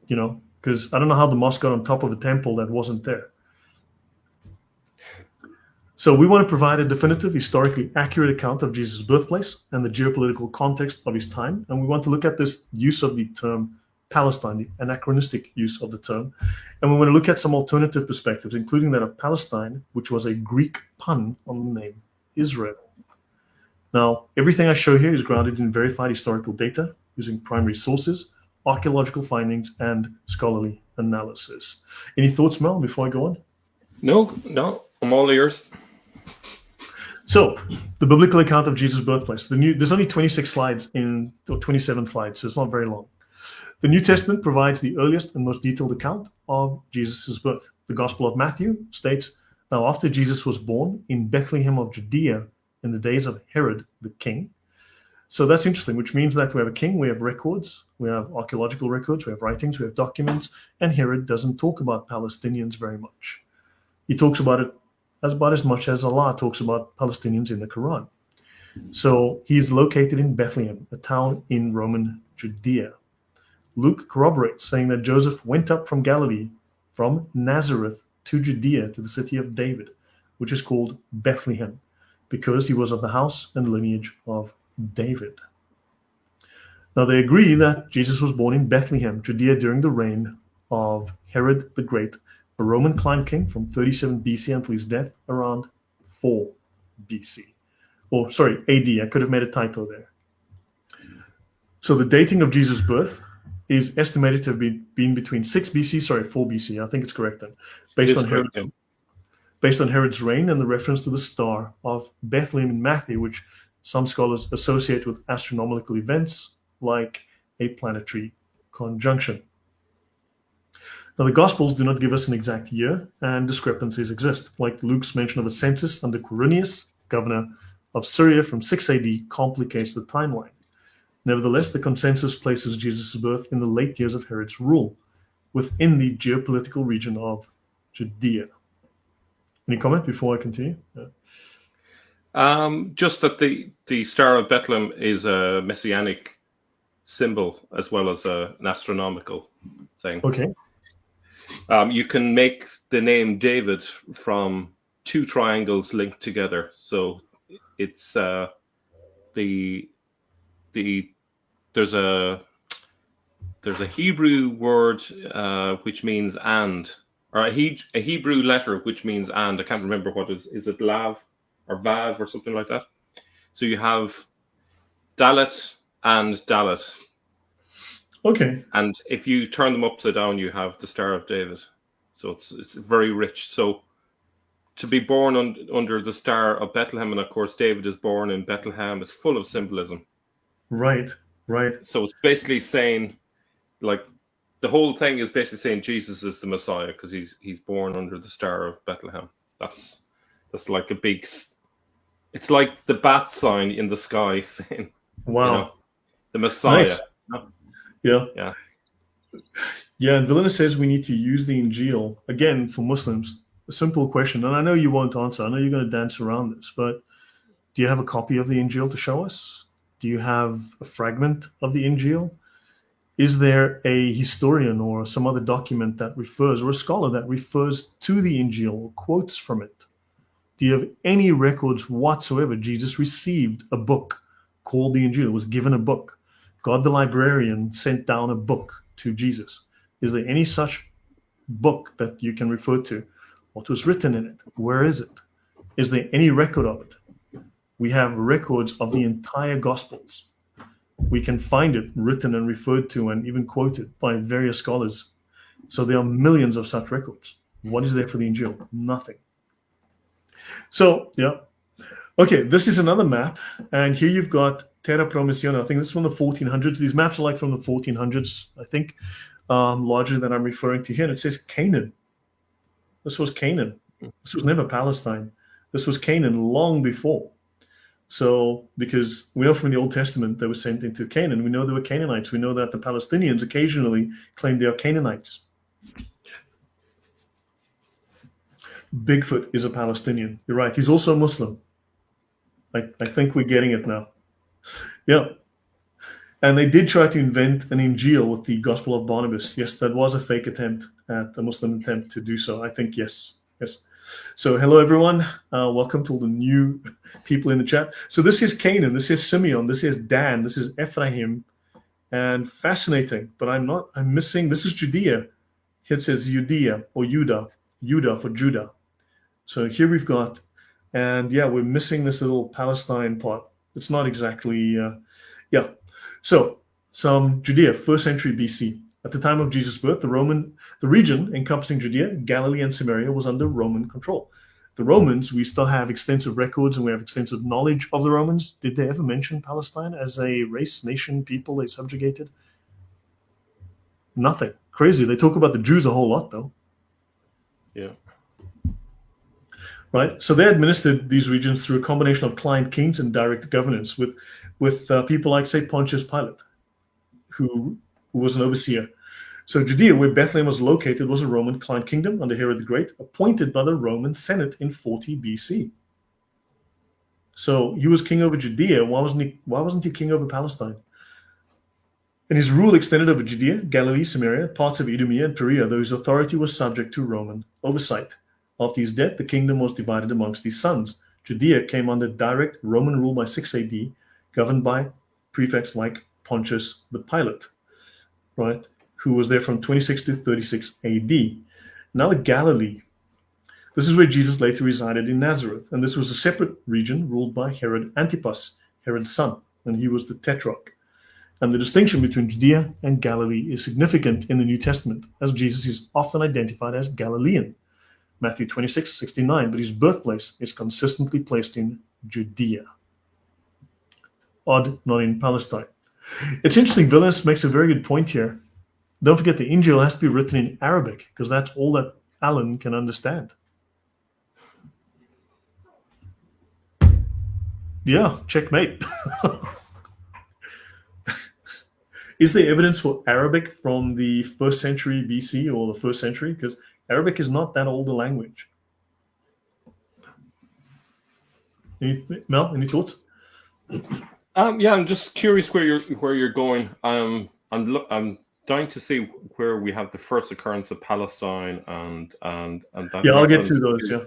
You know, because I don't know how the mosque got on top of a temple that wasn't there. So we want to provide a definitive, historically accurate account of Jesus' birthplace and the geopolitical context of his time. And we want to look at this use of the term Palestine, the anachronistic use of the term. And we want to look at some alternative perspectives, including that of Palestine, which was a Greek pun on the name Israel. Now, everything I show here is grounded in verified historical data using primary sources, archaeological findings, and scholarly analysis. Any thoughts, Mel, before I go on? No, I'm all ears. So, the biblical account of Jesus' birthplace. There's only 26 slides or 27 slides, so it's not very long. The New Testament provides the earliest and most detailed account of Jesus' birth. The Gospel of Matthew states, "Now after Jesus was born in Bethlehem of Judea in the days of Herod the king." So that's interesting, which means that we have a king, we have records, we have archaeological records, we have writings, we have documents, and Herod doesn't talk about Palestinians very much. He talks about it about as much as Allah talks about Palestinians in the Quran. So he's located in Bethlehem, a town in Roman Judea. Luke corroborates, saying that Joseph went up from Galilee, from Nazareth to Judea, to the city of David, which is called Bethlehem, because he was of the house and lineage of David. Now they agree that Jesus was born in Bethlehem, Judea, during the reign of Herod the Great, a Roman clime king from 37 BC until his death around 4 BC. Or, sorry, AD. I could have made a typo there. So the dating of Jesus' birth is estimated to have been between 4 BC. I think it's correct then, based on Herod's reign and the reference to the Star of Bethlehem in Matthew, which some scholars associate with astronomical events like a planetary conjunction. Now, the Gospels do not give us an exact year, and discrepancies exist, like Luke's mention of a census under Quirinius, governor of Syria, from 6 AD complicates the timeline. Nevertheless, the consensus places Jesus' birth in the late years of Herod's rule, within the geopolitical region of Judea. Any comment before I continue? Just that the Star of Bethlehem is a messianic symbol as well as an astronomical thing. Okay. You can make the name David from 2 triangles linked together. So it's there's a Hebrew word which means and, or a Hebrew letter which means and. I can't remember what is it lav or vav or something like that. So you have Dalet and Dalet. Okay. And if you turn them upside down, you have the Star of David. So it's very rich. So to be born under the Star of Bethlehem, and of course David is born in Bethlehem, it's full of symbolism. Right. So it's basically saying, like, the whole thing is basically saying Jesus is the Messiah because he's born under the Star of Bethlehem. That's like a big It's like the bat sign in the sky saying, Wow. the Messiah. Nice. Yeah. Yeah. Yeah, and Vilena says we need to use the Injil again for Muslims. A simple question, and I know you won't answer. I know you're going to dance around this, but do you have a copy of the Injil to show us? Do you have a fragment of the Injil? Is there a historian or some other document that refers, or a scholar that refers to the Injil or quotes from it? Do you have any records whatsoever? Jesus received a book called the Injil, was given a book. God the librarian sent down a book to Jesus. Is there any such book that you can refer to? What was written in it? Where is it? Is there any record of it? We have records of the entire Gospels. We can find it written and referred to and even quoted by various scholars. So there are millions of such records. What is there for the Injil? Nothing. So, yeah. Okay, this is another map. And here you've got Terra Promisiona. I think this is from the 1400s. These maps are like from the 1400s, I think, larger than I'm referring to here. And it says Canaan. This was Canaan. This was never Palestine. This was Canaan long before. So, because we know from the Old Testament they were sent into Canaan, we know they were Canaanites. We know that the Palestinians occasionally claim they are Canaanites. Bigfoot is a Palestinian. You're right. He's also a Muslim. I think we're getting it now. Yeah. And they did try to invent an Injil with the Gospel of Barnabas. Yes, that was a fake attempt at a Muslim attempt to do so. I think yes. Yes. So hello, everyone. Welcome to all the new people in the chat. So this is Canaan. This is Simeon. This is Dan. This is Ephraim. And fascinating, but I'm missing. This is Judea. Here it says Judea or Judah for Judah. So here we've got, and yeah, we're missing this little Palestine part. It's not exactly, yeah. So some Judea, 1st century BC. At the time of Jesus' birth, the region encompassing Judea, Galilee, and Samaria was under Roman control. The Romans, we still have extensive records and we have extensive knowledge of the Romans. Did they ever mention Palestine as a race, nation, people they subjugated? Nothing. Crazy. They talk about the Jews a whole lot, though. Yeah. Right. So they administered these regions through a combination of client kings and direct governance with people like, say, Pontius Pilate, who was an overseer. So Judea, where Bethlehem was located, was a Roman client kingdom under Herod the Great, appointed by the Roman Senate in 40 BC. So he was king over Judea. Why wasn't he king over Palestine? And his rule extended over Judea, Galilee, Samaria, parts of Idumea, and Perea, though his authority was subject to Roman oversight. After his death, the kingdom was divided amongst his sons. Judea came under direct Roman rule by 6 AD, governed by prefects like Pontius the Pilate, right, who was there from 26 to 36 AD. Now the Galilee. This is where Jesus later resided in Nazareth, and this was a separate region ruled by Herod Antipas, Herod's son, and he was the tetrarch. And the distinction between Judea and Galilee is significant in the New Testament, as Jesus is often identified as Galilean, Matthew 26:69, but his birthplace is consistently placed in Judea. Odd, not in Palestine. It's interesting, Vilnius makes a very good point here. Don't forget the Injil has to be written in Arabic, because that's all that Alan can understand. Yeah, checkmate. Is there evidence for Arabic from the 1st century BC or the 1st century? Because Arabic is not that old a language. Mel, any thoughts? Yeah, I'm just curious where you're going. I'm dying to see where we have the first occurrence of Palestine and that. Yeah, I'll get to those. Yeah.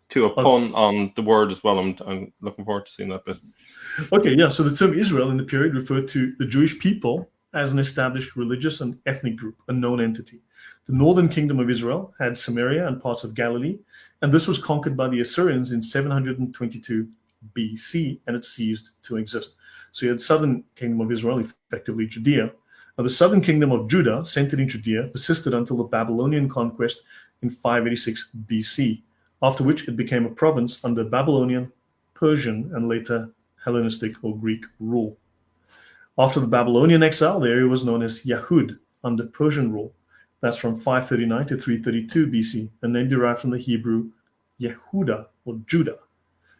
To a pun on the word as well. I'm looking forward to seeing that bit. Okay, yeah. So the term Israel in the period referred to the Jewish people as an established religious and ethnic group, a known entity. The northern kingdom of Israel had Samaria and parts of Galilee, and this was conquered by the Assyrians in 722 BC, and it ceased to exist. So you had southern kingdom of Israel, effectively Judea. Now the southern kingdom of Judah, centered in Judea, persisted until the Babylonian conquest in 586 BC, after which it became a province under Babylonian, Persian, and later Hellenistic or Greek rule. After the Babylonian exile, the area was known as Yahud under Persian rule. That's from 539 to 332 BC, and then derived from the Hebrew Yehuda or Judah.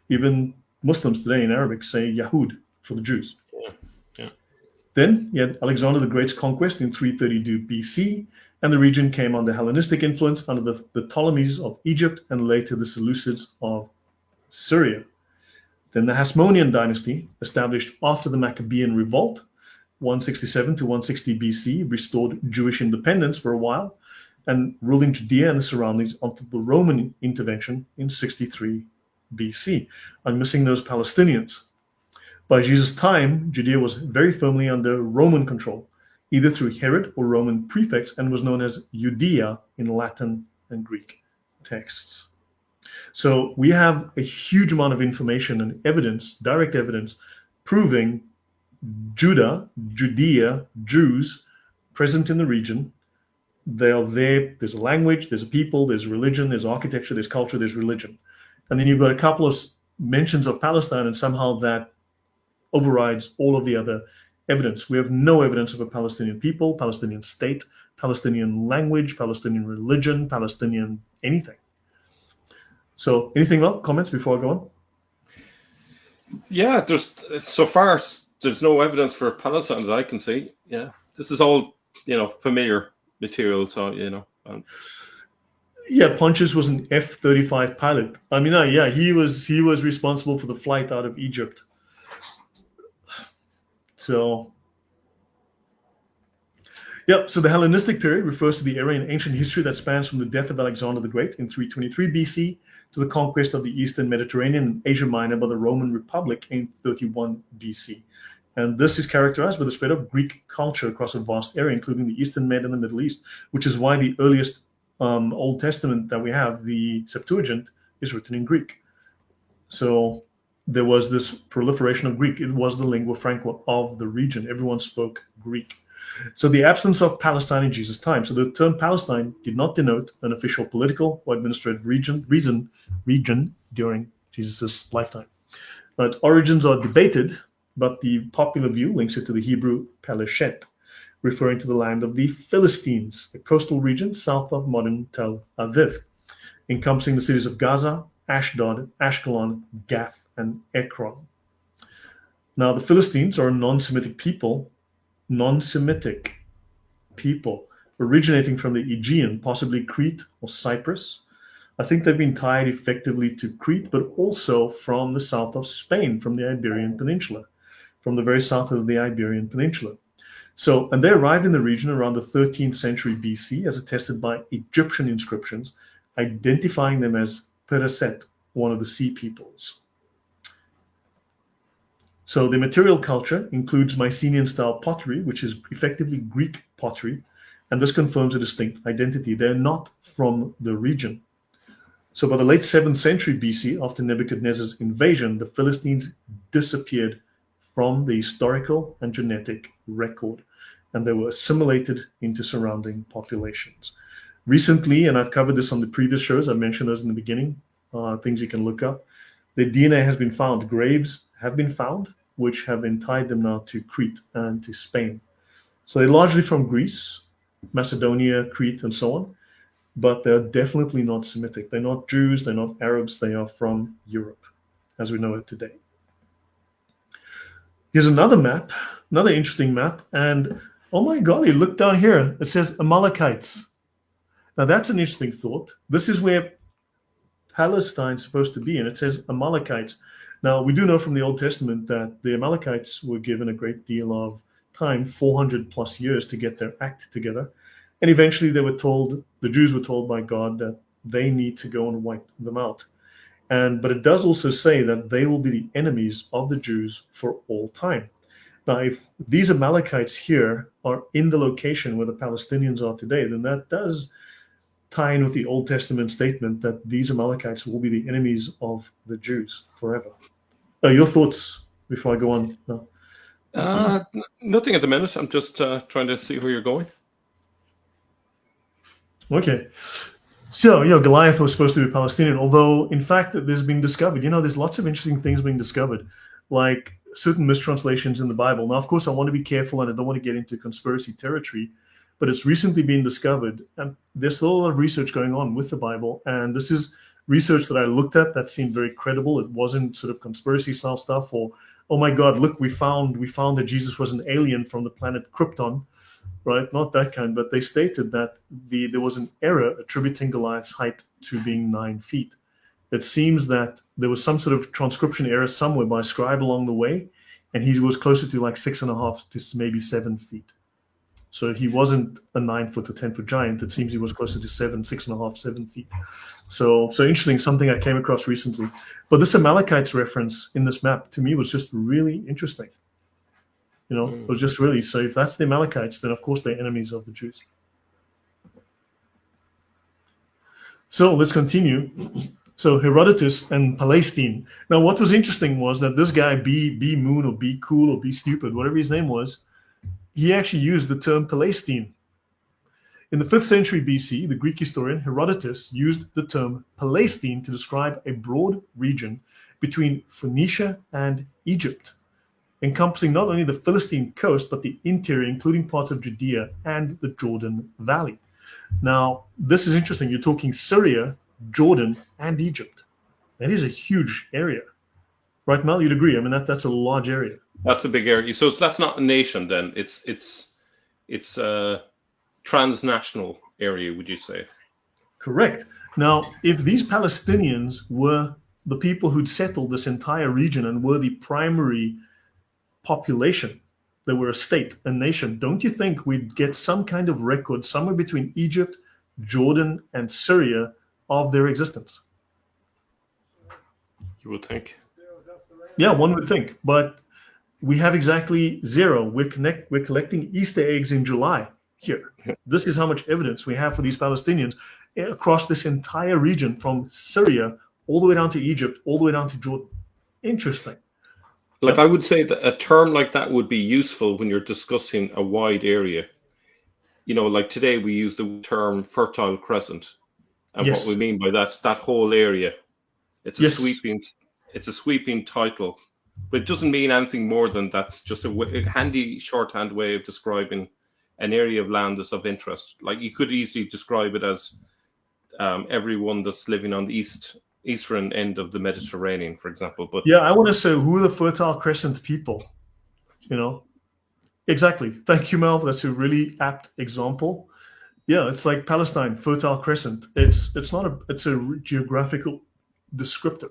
Even Muslims today in Arabic say Yahud for the Jews. Yeah. Yeah. Then you had Alexander the Great's conquest in 332 BC, and the region came under Hellenistic influence under the Ptolemies of Egypt and later the Seleucids of Syria. Then the Hasmonean dynasty, established after the Maccabean revolt, 167 to 160 BC, restored Jewish independence for a while and ruling Judea and the surroundings until the Roman intervention in 63 BC. I'm missing those Palestinians. By Jesus' time, Judea was very firmly under Roman control, either through Herod or Roman prefects, and was known as Judea in Latin and Greek texts. So we have a huge amount of information and evidence, direct evidence, proving Judah, Judea, Jews present in the region. They are there. There's a language, there's a people, there's religion, there's architecture, there's culture, there's religion. And then you've got a couple of mentions of Palestine, and somehow that overrides all of the other evidence. We have no evidence of a Palestinian people, Palestinian state, Palestinian language, Palestinian religion, Palestinian anything. So anything else, comments before I go on? Yeah, there's no evidence for Palestine that I can see. Yeah, this is all, familiar material. So, Yeah, Pontius was an F-35 pilot. I mean, yeah, he was responsible for the flight out of Egypt. So, yep. So the Hellenistic period refers to the era in ancient history that spans from the death of Alexander the Great in 323 BC to the conquest of the Eastern Mediterranean and Asia Minor by the Roman Republic in 31 BC. And this is characterized by the spread of Greek culture across a vast area, including the Eastern Med and the Middle East, which is why the earliest Old Testament that we have, the Septuagint, is written in Greek. So there was this proliferation of Greek. It was the lingua franca of the region. Everyone spoke Greek. So the absence of Palestine in Jesus' time. So the term Palestine did not denote an official political or administrative region during Jesus' lifetime. Now, its origins are debated, but the popular view links it to the Hebrew Paleshet, referring to the land of the Philistines, a coastal region south of modern Tel Aviv, encompassing the cities of Gaza, Ashdod, Ashkelon, Gath, and Ekron. Now, the Philistines are a non-Semitic people originating from the Aegean, possibly Crete or Cyprus. I think they've been tied effectively to Crete, but also from the south of Spain, from the Iberian Peninsula, from the very south of the Iberian Peninsula. So, and they arrived in the region around the 13th century BC, as attested by Egyptian inscriptions, identifying them as Pereset, one of the sea peoples. So the material culture includes Mycenaean-style pottery, which is effectively Greek pottery, and this confirms a distinct identity. They're not from the region. So by the late 7th century BC, after Nebuchadnezzar's invasion, the Philistines disappeared from the historical and genetic record, and they were assimilated into surrounding populations. Recently, and I've covered this on the previous shows, I mentioned those in the beginning, things you can look up, the DNA has been found, graves have been found, which have then tied them now to Crete and to Spain. So they're largely from Greece, Macedonia, Crete, and so on, but they're definitely not Semitic. They're not Jews, they're not Arabs, they are from Europe, as we know it today. Here's another map, another interesting map, and oh my golly, look down here. It says Amalekites. Now that's an interesting thought. This is where Palestine's supposed to be, and it says Amalekites. Now, we do know from the Old Testament that the Amalekites were given a great deal of time, 400 plus years, to get their act together. And eventually they were told, the Jews were told by God that they need to go and wipe them out. But it does also say that they will be the enemies of the Jews for all time. Now, if these Amalekites here are in the location where the Palestinians are today, then that does tie in with the Old Testament statement that these Amalekites will be the enemies of the Jews forever. Your thoughts before I go on? No. Nothing at the minute. I'm just trying to see where you're going. Okay. So, Goliath was supposed to be Palestinian, although, in fact, there's been discovered, there's lots of interesting things being discovered, like certain mistranslations in the Bible. Now, of course, I want to be careful, and I don't want to get into conspiracy territory, but it's recently been discovered, and there's still a lot of research going on with the Bible, and this is research that I looked at that seemed very credible. It wasn't sort of conspiracy style stuff or, oh my God, look, we found that Jesus was an alien from the planet Krypton, right? Not that kind, but they stated that there was an error attributing Goliath's height to being 9 feet. It seems that there was some sort of transcription error somewhere by a scribe along the way, and he was closer to like 6.5 to maybe 7 feet. So he wasn't a 9 foot or 10 foot giant. It seems he was closer to 6.5, 7 feet. So interesting, something I came across recently. But this Amalekites reference in this map to me was just really interesting. It was just really, so if that's the Amalekites, then of course they're enemies of the Jews. So let's continue. So Herodotus and Palestine. Now, what was interesting was that this guy, B Moon or B Cool or B Stupid, whatever his name was, he actually used the term Palestine. In the 5th century BC, the Greek historian Herodotus used the term Palestine to describe a broad region between Phoenicia and Egypt, encompassing not only the Philistine coast, but the interior, including parts of Judea and the Jordan Valley. Now, this is interesting. You're talking Syria, Jordan, and Egypt. That is a huge area. Right, Mel? You'd agree. I mean, that's a large area. That's a big area. So that's not a nation then. It's a transnational area, would you say? Correct. Now, if these Palestinians were the people who'd settled this entire region and were the primary population, they were a state, a nation, don't you think we'd get some kind of record somewhere between Egypt, Jordan, and Syria of their existence? You would think. Yeah, one would think. But we have exactly 0. We're collecting Easter eggs in July here. This is how much evidence we have for these Palestinians across this entire region, from Syria all the way down to Egypt, all the way down to Jordan. Interesting. Like, I would say that a term like that would be useful when you're discussing a wide area. Like today we use the term Fertile Crescent. And Yes. what we mean by that whole area. It's a Yes. sweeping title. But it doesn't mean anything more than that's just a handy shorthand way of describing an area of land that's of interest. Like, you could easily describe it as everyone that's living on the eastern end of the Mediterranean, for example. But yeah, I want to say, who are the Fertile Crescent people? Exactly. Thank you, Mel. That's a really apt example. Yeah, it's like Palestine, Fertile Crescent. It's a geographical descriptor.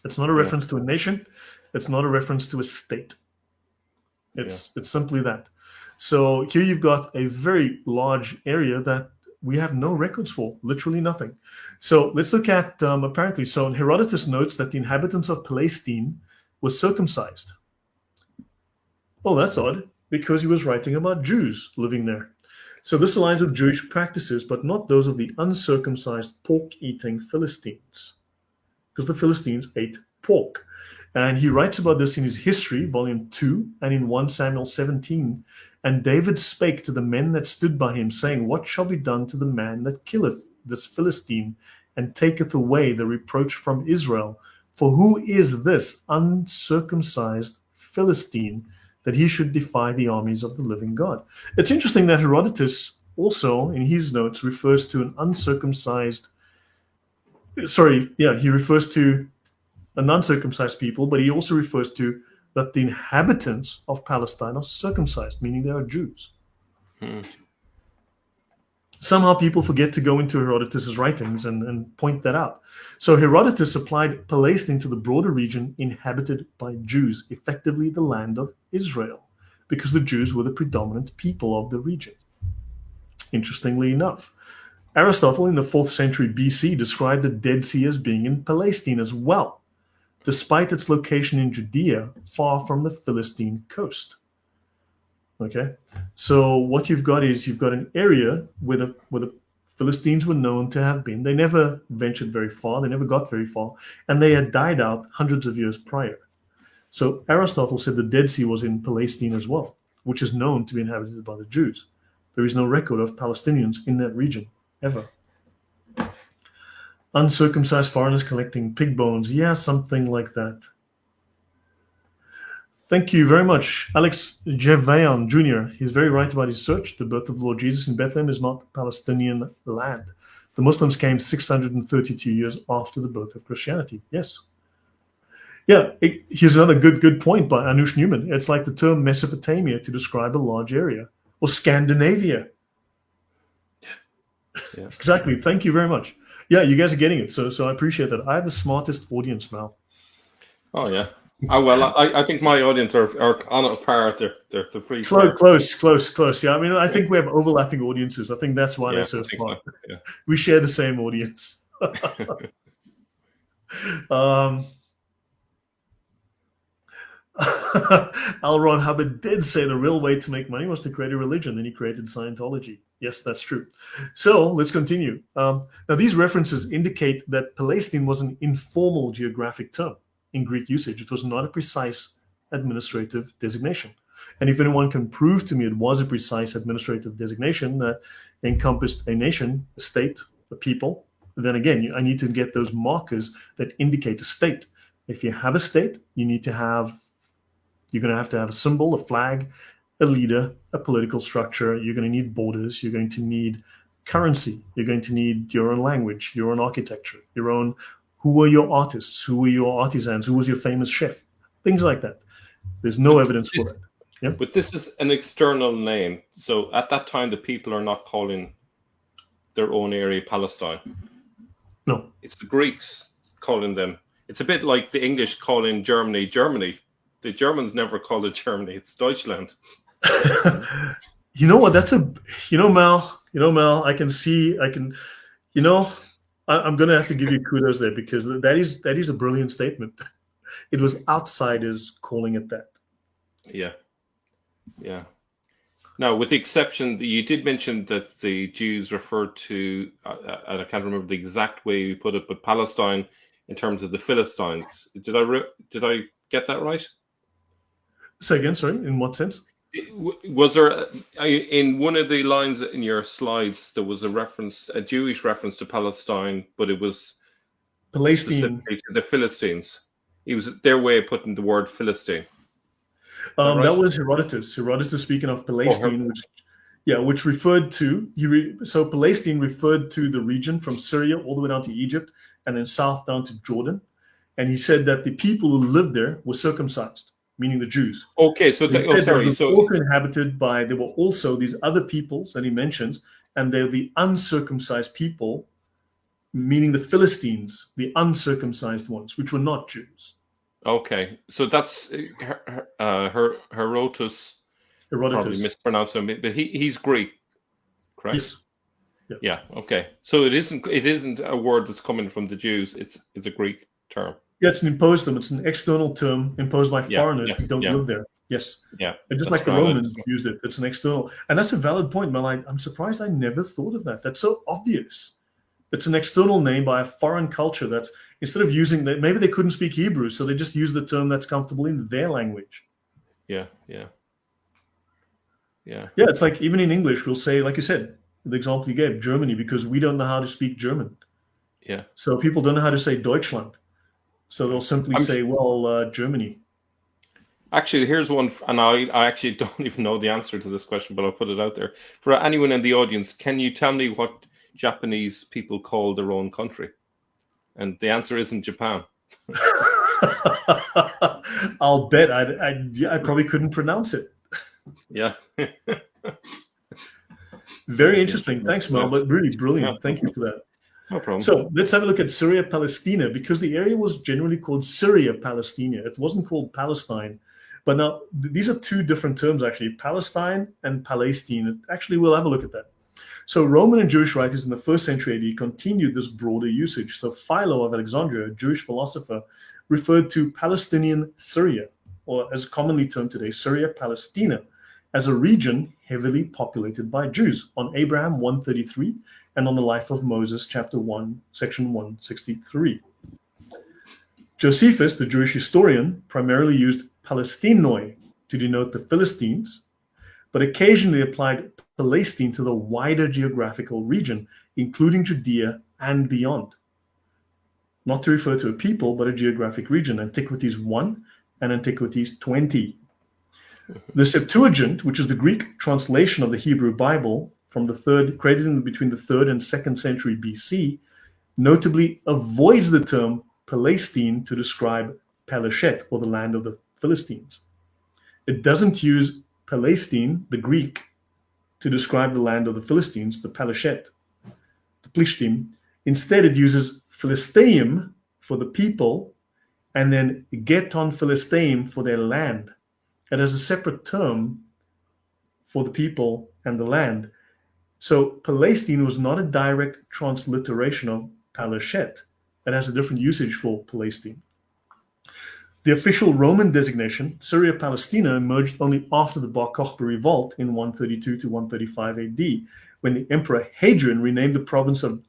It's not a reference to a nation. It's not a reference to a state. It's simply that. So here you've got a very large area that we have no records for, literally nothing. So let's look at apparently. So Herodotus notes that the inhabitants of Palestine were circumcised. Oh, that's odd, because he was writing about Jews living there. So this aligns with Jewish practices, but not those of the uncircumcised pork-eating Philistines, because the Philistines ate pork. And he writes about this in his History, volume 2, and in 1 Samuel 17. And David spake to the men that stood by him, saying, What shall be done to the man that killeth this Philistine, and taketh away the reproach from Israel? For who is this uncircumcised Philistine, that he should defy the armies of the living God? It's interesting that Herodotus also, in his notes, refers to an uncircumcised, he refers to an uncircumcised people, but he also refers to that the inhabitants of Palestine are circumcised, meaning they are Jews. Somehow people forget to go into Herodotus' writings and point that out. So Herodotus applied Palestine to the broader region inhabited by Jews, effectively the land of Israel, because the Jews were the predominant people of the region. Interestingly enough, Aristotle in the 4th century BC described the Dead Sea as being in Palestine as well, despite its location in Judea, far from the Philistine coast. Okay, so what you've got is you've got an area where the Philistines were known to have been. They never ventured very far. They never got very far, and they had died out hundreds of years prior. So Aristotle said the Dead Sea was in Palestine as well, which is known to be inhabited by the Jews. There is no record of Palestinians in that region ever. Uncircumcised foreigners collecting pig bones. Yeah, something like that. Thank you very much. Alex Jevayan Jr., he's very right about his search. The birth of the Lord Jesus in Bethlehem is not Palestinian land. The Muslims came 632 years after the birth of Christianity. Yes. Yeah, here's another good point by Anush Newman. It's like the term Mesopotamia to describe a large area, or Scandinavia. Yeah. Exactly. Thank you very much. Yeah, you guys are getting it. So I appreciate that. I have the smartest audience, Mal. Oh yeah. Oh well, I think my audience are on a par. They're pretty close. Yeah, I mean, I think we have overlapping audiences. I think that's why they're so smart. So. Yeah. We share the same audience. L. Ron Hubbard did say the real way to make money was to create a religion. Then he created Scientology. Yes, that's true. So let's continue. Now, these references indicate that Palestine was an informal geographic term in Greek usage. It was not a precise administrative designation. And if anyone can prove to me it was a precise administrative designation that encompassed a nation, a state, a people, then again, I need to get those markers that indicate a state. If you have a state, you're going to have to have a symbol, a flag, a leader, a political structure. You're going to need borders. You're going to need currency. You're going to need your own language, your own architecture, your own, who were your artists? Who were your artisans? Who was your famous chef? Things like that. There's no evidence for that. Yeah? But this is an external name. So at that time, the people are not calling their own area Palestine. No. It's the Greeks calling them. It's a bit like the English calling Germany, Germany. The Germans never called it Germany. It's Deutschland. You know what? Mal, I'm going to have to give you kudos there, because that is a brilliant statement. It was outsiders calling it that. Yeah. Yeah. Now, with the exception, you did mention that the Jews referred to, I can't remember the exact way you put it, but Palestine in terms of the Philistines. Did I get that right? Say again, sorry, in what sense? Was there, in one of the lines in your slides, there was a Jewish reference to Palestine, but it was Palestine to the Philistines. It was their way of putting the word Philistine. Right? That was Herodotus. Herodotus speaking of Palestine, which referred to, so Palestine referred to the region from Syria all the way down to Egypt and then south down to Jordan. And he said that the people who lived there were circumcised, meaning the Jews. Okay, so there were also these other peoples that he mentions, and they're the uncircumcised people, meaning the Philistines, the uncircumcised ones, which were not Jews. Okay, so that's Herodotus. Probably mispronounced him, but he's Greek, correct? Yes. Yeah. Okay. So it isn't a word that's coming from the Jews. It's a Greek term. Yeah, it's an imposed term. It's an external term imposed by foreigners who don't live there. Yes. Yeah. And just like the Romans used it, it's an external. And that's a valid point, Mel. I'm surprised I never thought of that. That's so obvious. It's an external name by a foreign culture that's, instead of using that, maybe they couldn't speak Hebrew, so they just use the term that's comfortable in their language. Yeah. Yeah, it's like even in English, we'll say, like you said, the example you gave, Germany, because we don't know how to speak German. Yeah. So people don't know how to say Deutschland. So they'll simply say, Germany. Actually, here's one, and I actually don't even know the answer to this question, but I'll put it out there. For anyone in the audience, can you tell me what Japanese people call their own country? And the answer isn't Japan. I'll bet I probably couldn't pronounce it. Yeah. Very interesting. Thanks, Mel, but really brilliant. Yeah. Thank you for that. No problem. So let's have a look at Syria Palestina, because the area was generally called Syria Palestina. It wasn't called Palestine. But now these are two different terms, actually, Palestine and Palestine. Actually, we'll have a look at that. So Roman and Jewish writers in the 1st century AD continued this broader usage. So Philo of Alexandria, a Jewish philosopher, referred to Palestinian Syria, or as commonly termed today, Syria Palestina, as a region heavily populated by Jews, on Abraham 133 and on the life of Moses, chapter 1, section 163. Josephus, the Jewish historian, primarily used Palestinoi to denote the Philistines, but occasionally applied Palestine to the wider geographical region, including Judea and beyond. Not to refer to a people, but a geographic region, Antiquities 1 and Antiquities 20. The Septuagint, which is the Greek translation of the Hebrew Bible, created between the 3rd and 2nd century BC, notably avoids the term Palestine to describe Palashet, or the land of the Philistines. It doesn't use Palestine, the Greek, to describe the land of the Philistines, the Palashet, the Plishtim. Instead, it uses Philisteim for the people, and then Geton Philisteim for their land. It has a separate term for the people and the land. So Palestine was not a direct transliteration of Palashet. It has a different usage for Palestine. The official Roman designation, Syria Palestina, emerged only after the Bar Kokhba revolt in 132 to 135 AD, when the Emperor Hadrian renamed the province of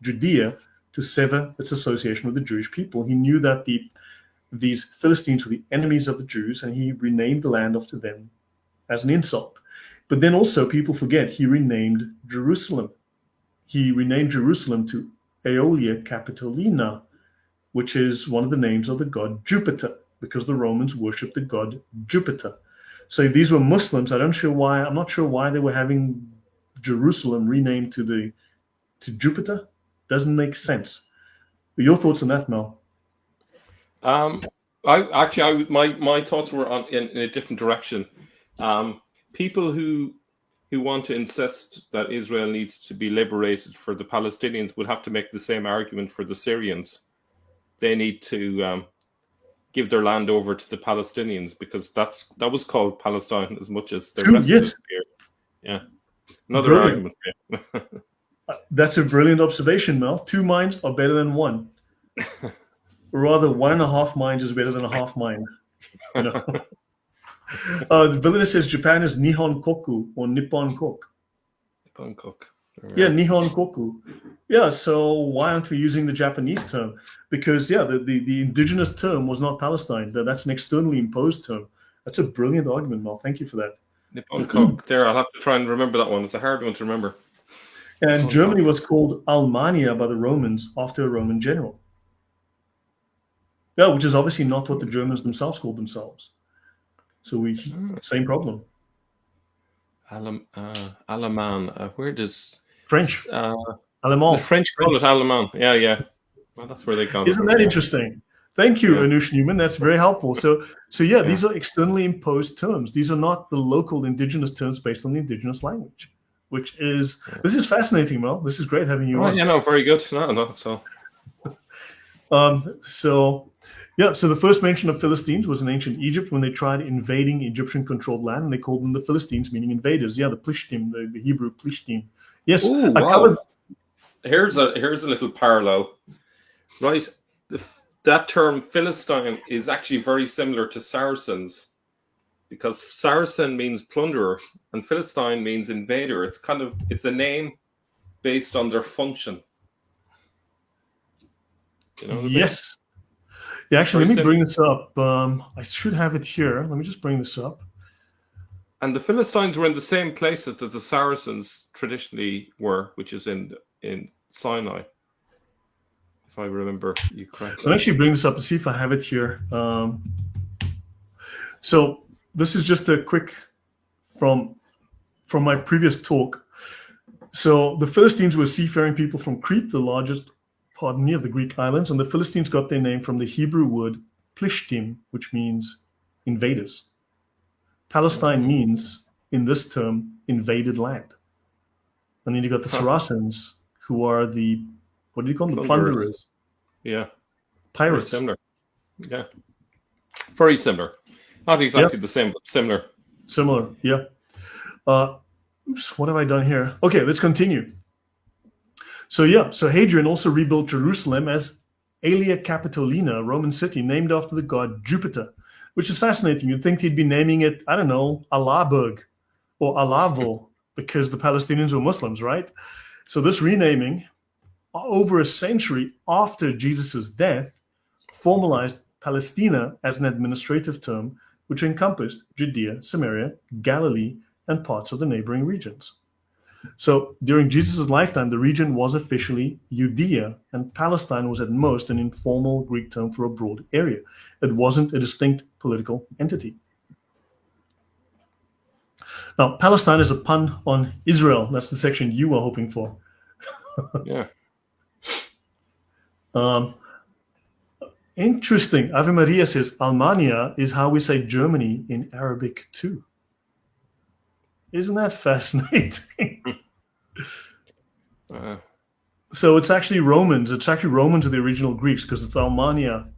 Judea to sever its association with the Jewish people. He knew that these Philistines were the enemies of the Jews, and he renamed the land after them as an insult. But then also, people forget, he renamed Jerusalem. He renamed Jerusalem to Aelia Capitolina, which is one of the names of the god Jupiter, because the Romans worshipped the god Jupiter. So these were Muslims. I'm not sure why they were having Jerusalem renamed to Jupiter. Doesn't make sense. But your thoughts on that, Mel? My thoughts were in a different direction. People who want to insist that Israel needs to be liberated for the Palestinians would have to make the same argument for the Syrians. They need to give their land over to the Palestinians, because that was called Palestine as much as the rest of it here. Yeah, another Brilliant. argument. That's a brilliant observation, Mel. 2 minds are better than 1. Rather, 1.5 minds is better than a half mind. You know? The villain says Japan is Nihon Koku, or Nippon Kok. Nippon Kok. Yeah, Nihon Koku. Yeah, so why aren't we using the Japanese term? Because, the indigenous term was not Palestine. That's an externally imposed term. That's a brilliant argument, Mel. Thank you for that. Nippon Kok. There, I'll have to try and remember that one. It's a hard one to remember. And Germany was called Almania by the Romans after a Roman general. Yeah, which is obviously not what the Germans themselves called themselves. So same problem. Allemand. Where does French? Allemand. The French call it Allemand. Yeah. Well, that's where they got it. Isn't that interesting? Thank you, Anush Newman. That's very helpful. So these are externally imposed terms. These are not the local indigenous terms based on the indigenous language, which is this is fascinating, Mel. This is great having you on. Yeah, no, very good. No, so. So the first mention of Philistines was in ancient Egypt when they tried invading Egyptian-controlled land, and they called them the Philistines, meaning invaders. Yeah, the Plishtim, the Hebrew Plishtim. Yes, ooh, wow. Here's a little parallel, right? That term Philistine is actually very similar to Saracens, because Saracen means plunderer and Philistine means invader. It's a name based on their function. You know yes. Yeah, actually, let me bring this up. I should have it here. Let me just bring this up. And the Philistines were in the same places that the Saracens traditionally were, which is in Sinai, if I remember you correctly. I'll actually bring this up to see if I have it here. So this is just a quick from my previous talk. So the Philistines were seafaring people from Crete, the largest of the Greek islands, and the Philistines got their name from the Hebrew word plishtim, which means invaders. Palestine means, in this term, invaded land. And then you got the Saracens, who are the, what do you call them? The plunderers. Yeah. Pirates. Very similar. Yeah. Very similar. Not exactly the same, but similar. Similar, yeah. Oops, what have I done here? Okay, let's continue. So Hadrian also rebuilt Jerusalem as Aelia Capitolina, a Roman city named after the god Jupiter, which is fascinating. You'd think he'd be naming it, I don't know, Allahburg or Alavo, because the Palestinians were Muslims, right? So this renaming, over a century after Jesus' death, formalized Palestina as an administrative term, which encompassed Judea, Samaria, Galilee, and parts of the neighboring regions. So during Jesus' lifetime, the region was officially Judea, and Palestine was at most an informal Greek term for a broad area. It wasn't a distinct political entity. Now, Palestine is a pun on Israel. That's the section you were hoping for. Yeah. Interesting. Ave Maria says Almania is how we say Germany in Arabic too. Isn't that fascinating? So it's actually Romans. It's actually Romans are the original Greeks because it's Almania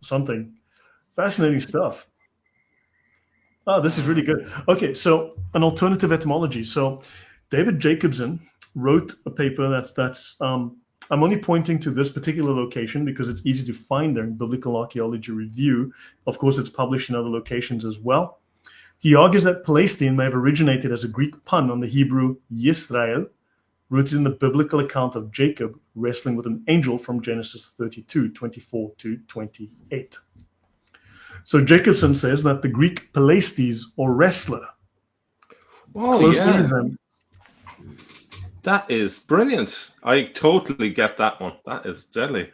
something. Fascinating stuff. Oh, this is really good. Okay, so an alternative etymology. So David Jacobson wrote a paper that's I'm only pointing to this particular location because it's easy to find there in Biblical Archaeology Review. Of course, it's published in other locations as well. He argues that Palestine may have originated as a Greek pun on the Hebrew Yisrael, rooted in the biblical account of Jacob wrestling with an angel from Genesis 32, 24 to 28. So Jacobson says that the Greek Palestes or wrestler closely resembles. That is brilliant. I totally get that one. That is deadly.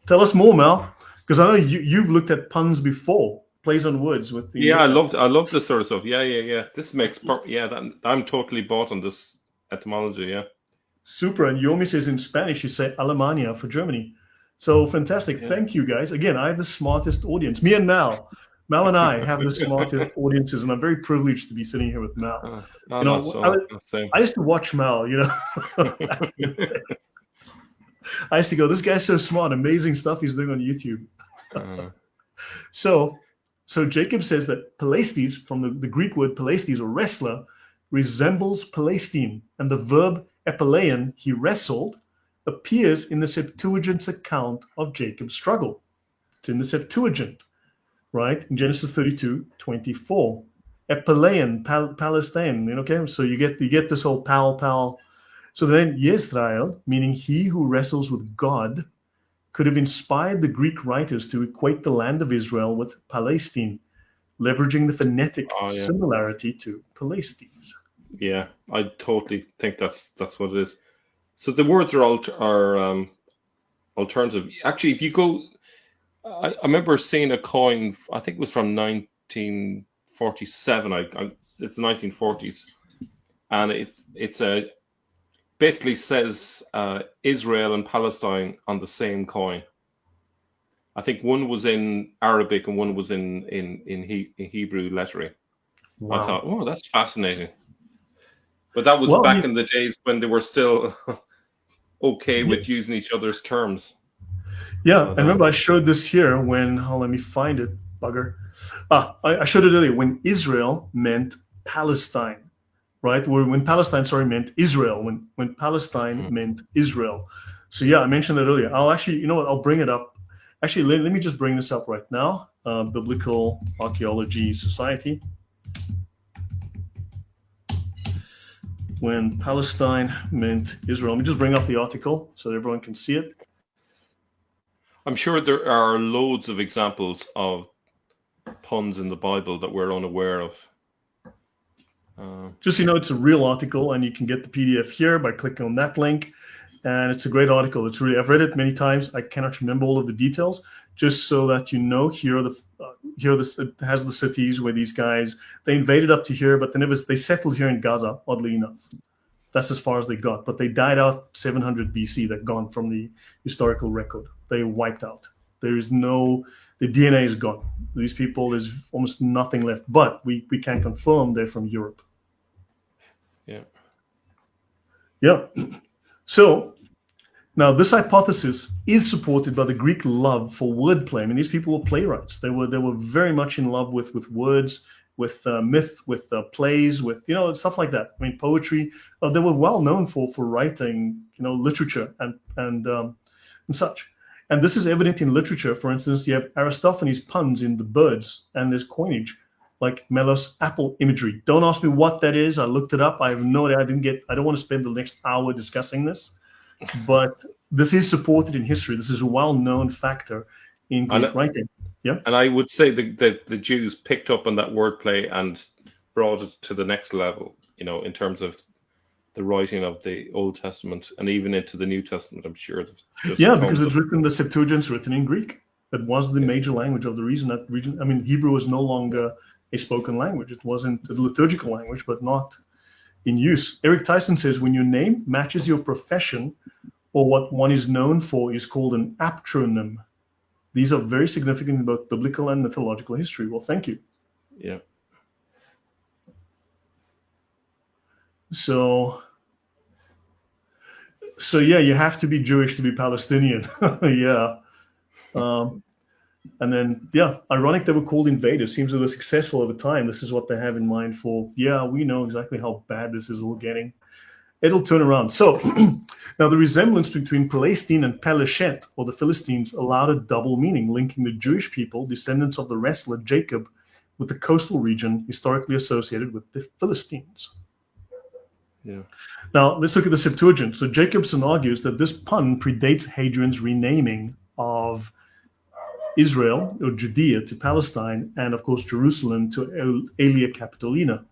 Tell us more, Mel, because I know you've looked at puns before, plays on words with the. Yeah, I love this sort of stuff. Yeah. This makes I'm totally bought on this etymology. Yeah. Super. And Yomi says in Spanish, you say Alemania for Germany. So fantastic. Yeah. Thank you, guys. Again, I have the smartest audience. Me and Mel. Mel and I have the smartest audiences, and I'm very privileged to be sitting here with Mel. I used to watch Mel, I used to go, this guy's so smart, amazing stuff he's doing on YouTube. So Jacob says that Palestes, from the Greek word Palestes or wrestler, resembles Palestine, and the verb epalein, he wrestled, appears in the Septuagint's account of Jacob's struggle. It's in the Septuagint, right? In Genesis 32, 24. Epalein, Palestine, okay? So you get this whole pal. So then Yisrael, meaning he who wrestles with God, could have inspired the Greek writers to equate the land of Israel with Palestine, leveraging the phonetic similarity to Palestes. Yeah, I totally think that's what it is. So the words are alternative. Actually, if you go, I remember seeing a coin. I think it was from 1947. It's the 1940s, and it's basically says Israel and Palestine on the same coin. I think one was in Arabic and one was in Hebrew lettering. Wow. I thought, oh, that's fascinating. But that was back in the days when they were still okay with using each other's terms. Yeah, I remember I showed this here when, let me find it, bugger. I showed it earlier when Israel meant Palestine, right? When Palestine, meant Israel, when Palestine meant Israel. So yeah, I mentioned that earlier. I'll actually, you know what, I'll bring it up. Actually, let me just bring this up right now. Biblical Archaeology Society. When Palestine meant Israel. Let me just bring up the article so that everyone can see it. I'm sure there are loads of examples of puns in the Bible that we're unaware of. Just so you know, it's a real article, and you can get the PDF here by clicking on that link. And it's a great article. It's really, I've read it many times. I cannot remember all of the details. Just so that you know, it has the cities where these guys, they invaded up to here, but they settled here in Gaza, oddly enough. That's as far as they got. But they died out 700 BC. They're gone from the historical record. They wiped out. The DNA is gone. These people, there's almost nothing left. But we can confirm they're from Europe. Yeah. So now this hypothesis is supported by the Greek love for wordplay. I mean, these people were playwrights. They were very much in love with words, with myth, with plays, with stuff like that. I mean, poetry. They were well known for writing, literature and such. And this is evident in literature. For instance, you have Aristophanes' puns in the birds, and there's coinage like Melos apple imagery. Don't ask me what that is. I looked it up. I have no idea. I don't want to spend the next hour discussing this, but this is supported in history. This is a well-known factor in Greek writing. Yeah. And I would say the Jews picked up on that wordplay and brought it to the next level, in terms of the writing of the Old Testament and even into the New Testament, I'm sure. Because it's written, the Septuagint's written in Greek. That was the major language of the region. I mean, Hebrew is no longer a spoken language. It wasn't a liturgical language, but not in use. Eric Tyson says, when your name matches your profession or what one is known for is called an aptronym. These are very significant in both biblical and mythological history. Well, thank you. Yeah. So yeah, you have to be Jewish to be Palestinian. Yeah. And then, yeah, ironic they were called invaders. Seems they were successful over time. This is what they have in mind for, yeah, we know exactly how bad this is all getting. It'll turn around. So now the resemblance between Palestine and Paleshet, or the Philistines, allowed a double meaning, linking the Jewish people, descendants of the wrestler Jacob, with the coastal region historically associated with the Philistines. Yeah. Now, let's look at the Septuagint. So Jacobson argues that this pun predates Hadrian's renaming of Israel, or Judea, to Palestine, and of course Jerusalem to Aelia Capitolina,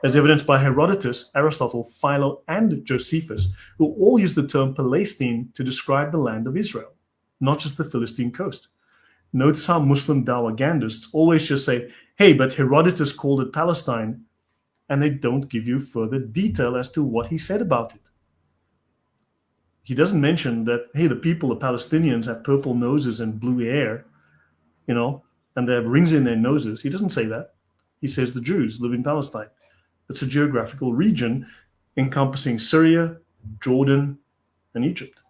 as evidenced by Herodotus, Aristotle, Philo, and Josephus, who all use the term Palestine to describe the land of Israel, not just the Philistine coast. Notice how Muslim Dawagandists always just say, hey, but Herodotus called it Palestine, and they don't give you further detail as to what he said about it. He doesn't mention that, hey, the people, the Palestinians, have purple noses and blue hair, and they have rings in their noses. He doesn't say that. He says the Jews live in Palestine. It's a geographical region encompassing Syria, Jordan, and Egypt.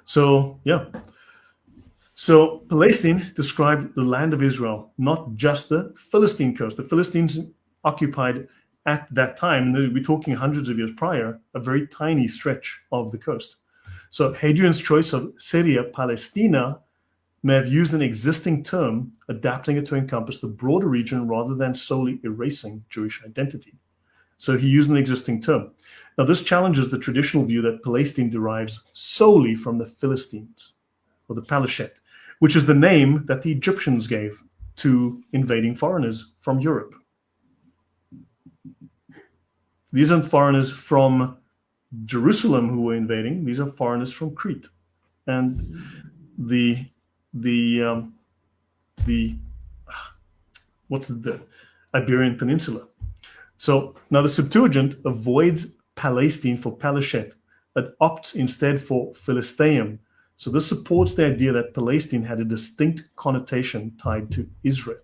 So, yeah. So Palestine described the land of Israel, not just the Philistine coast. The Philistines occupied at that time, and we're talking hundreds of years prior, a very tiny stretch of the coast. So Hadrian's choice of Syria Palestina may have used an existing term, adapting it to encompass the broader region rather than solely erasing Jewish identity. So he used an existing term. Now, this challenges the traditional view that Palestine derives solely from the Philistines, or the Paleshet, which is the name that the Egyptians gave to invading foreigners from Europe. These aren't foreigners from Jerusalem who were invading. These are foreigners from Crete and the Iberian Peninsula. So now the Septuagint avoids Palestine for Paleshet, but opts instead for Philisteum. So this supports the idea that Palestine had a distinct connotation tied to Israel,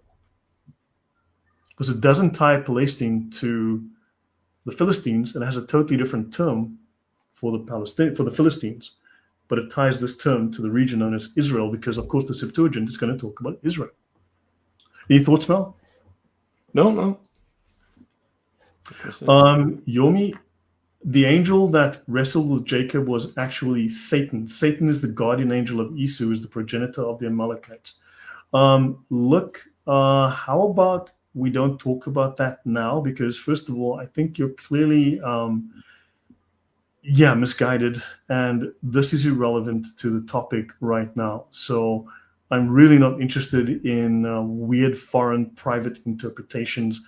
because it doesn't tie Palestine to the Philistines. It has a totally different term for the Philistines, but it ties this term to the region known as Israel, because of course the Septuagint is going to talk about Israel. Any thoughts, Mel? No. Yomi, the angel that wrestled with Jacob was actually Satan. Satan is the guardian angel of Esau, is the progenitor of the Amalekites. How about we don't talk about that now? Because first of all, I think you're clearly misguided, and this is irrelevant to the topic right now. So I'm really not interested in weird foreign private interpretations.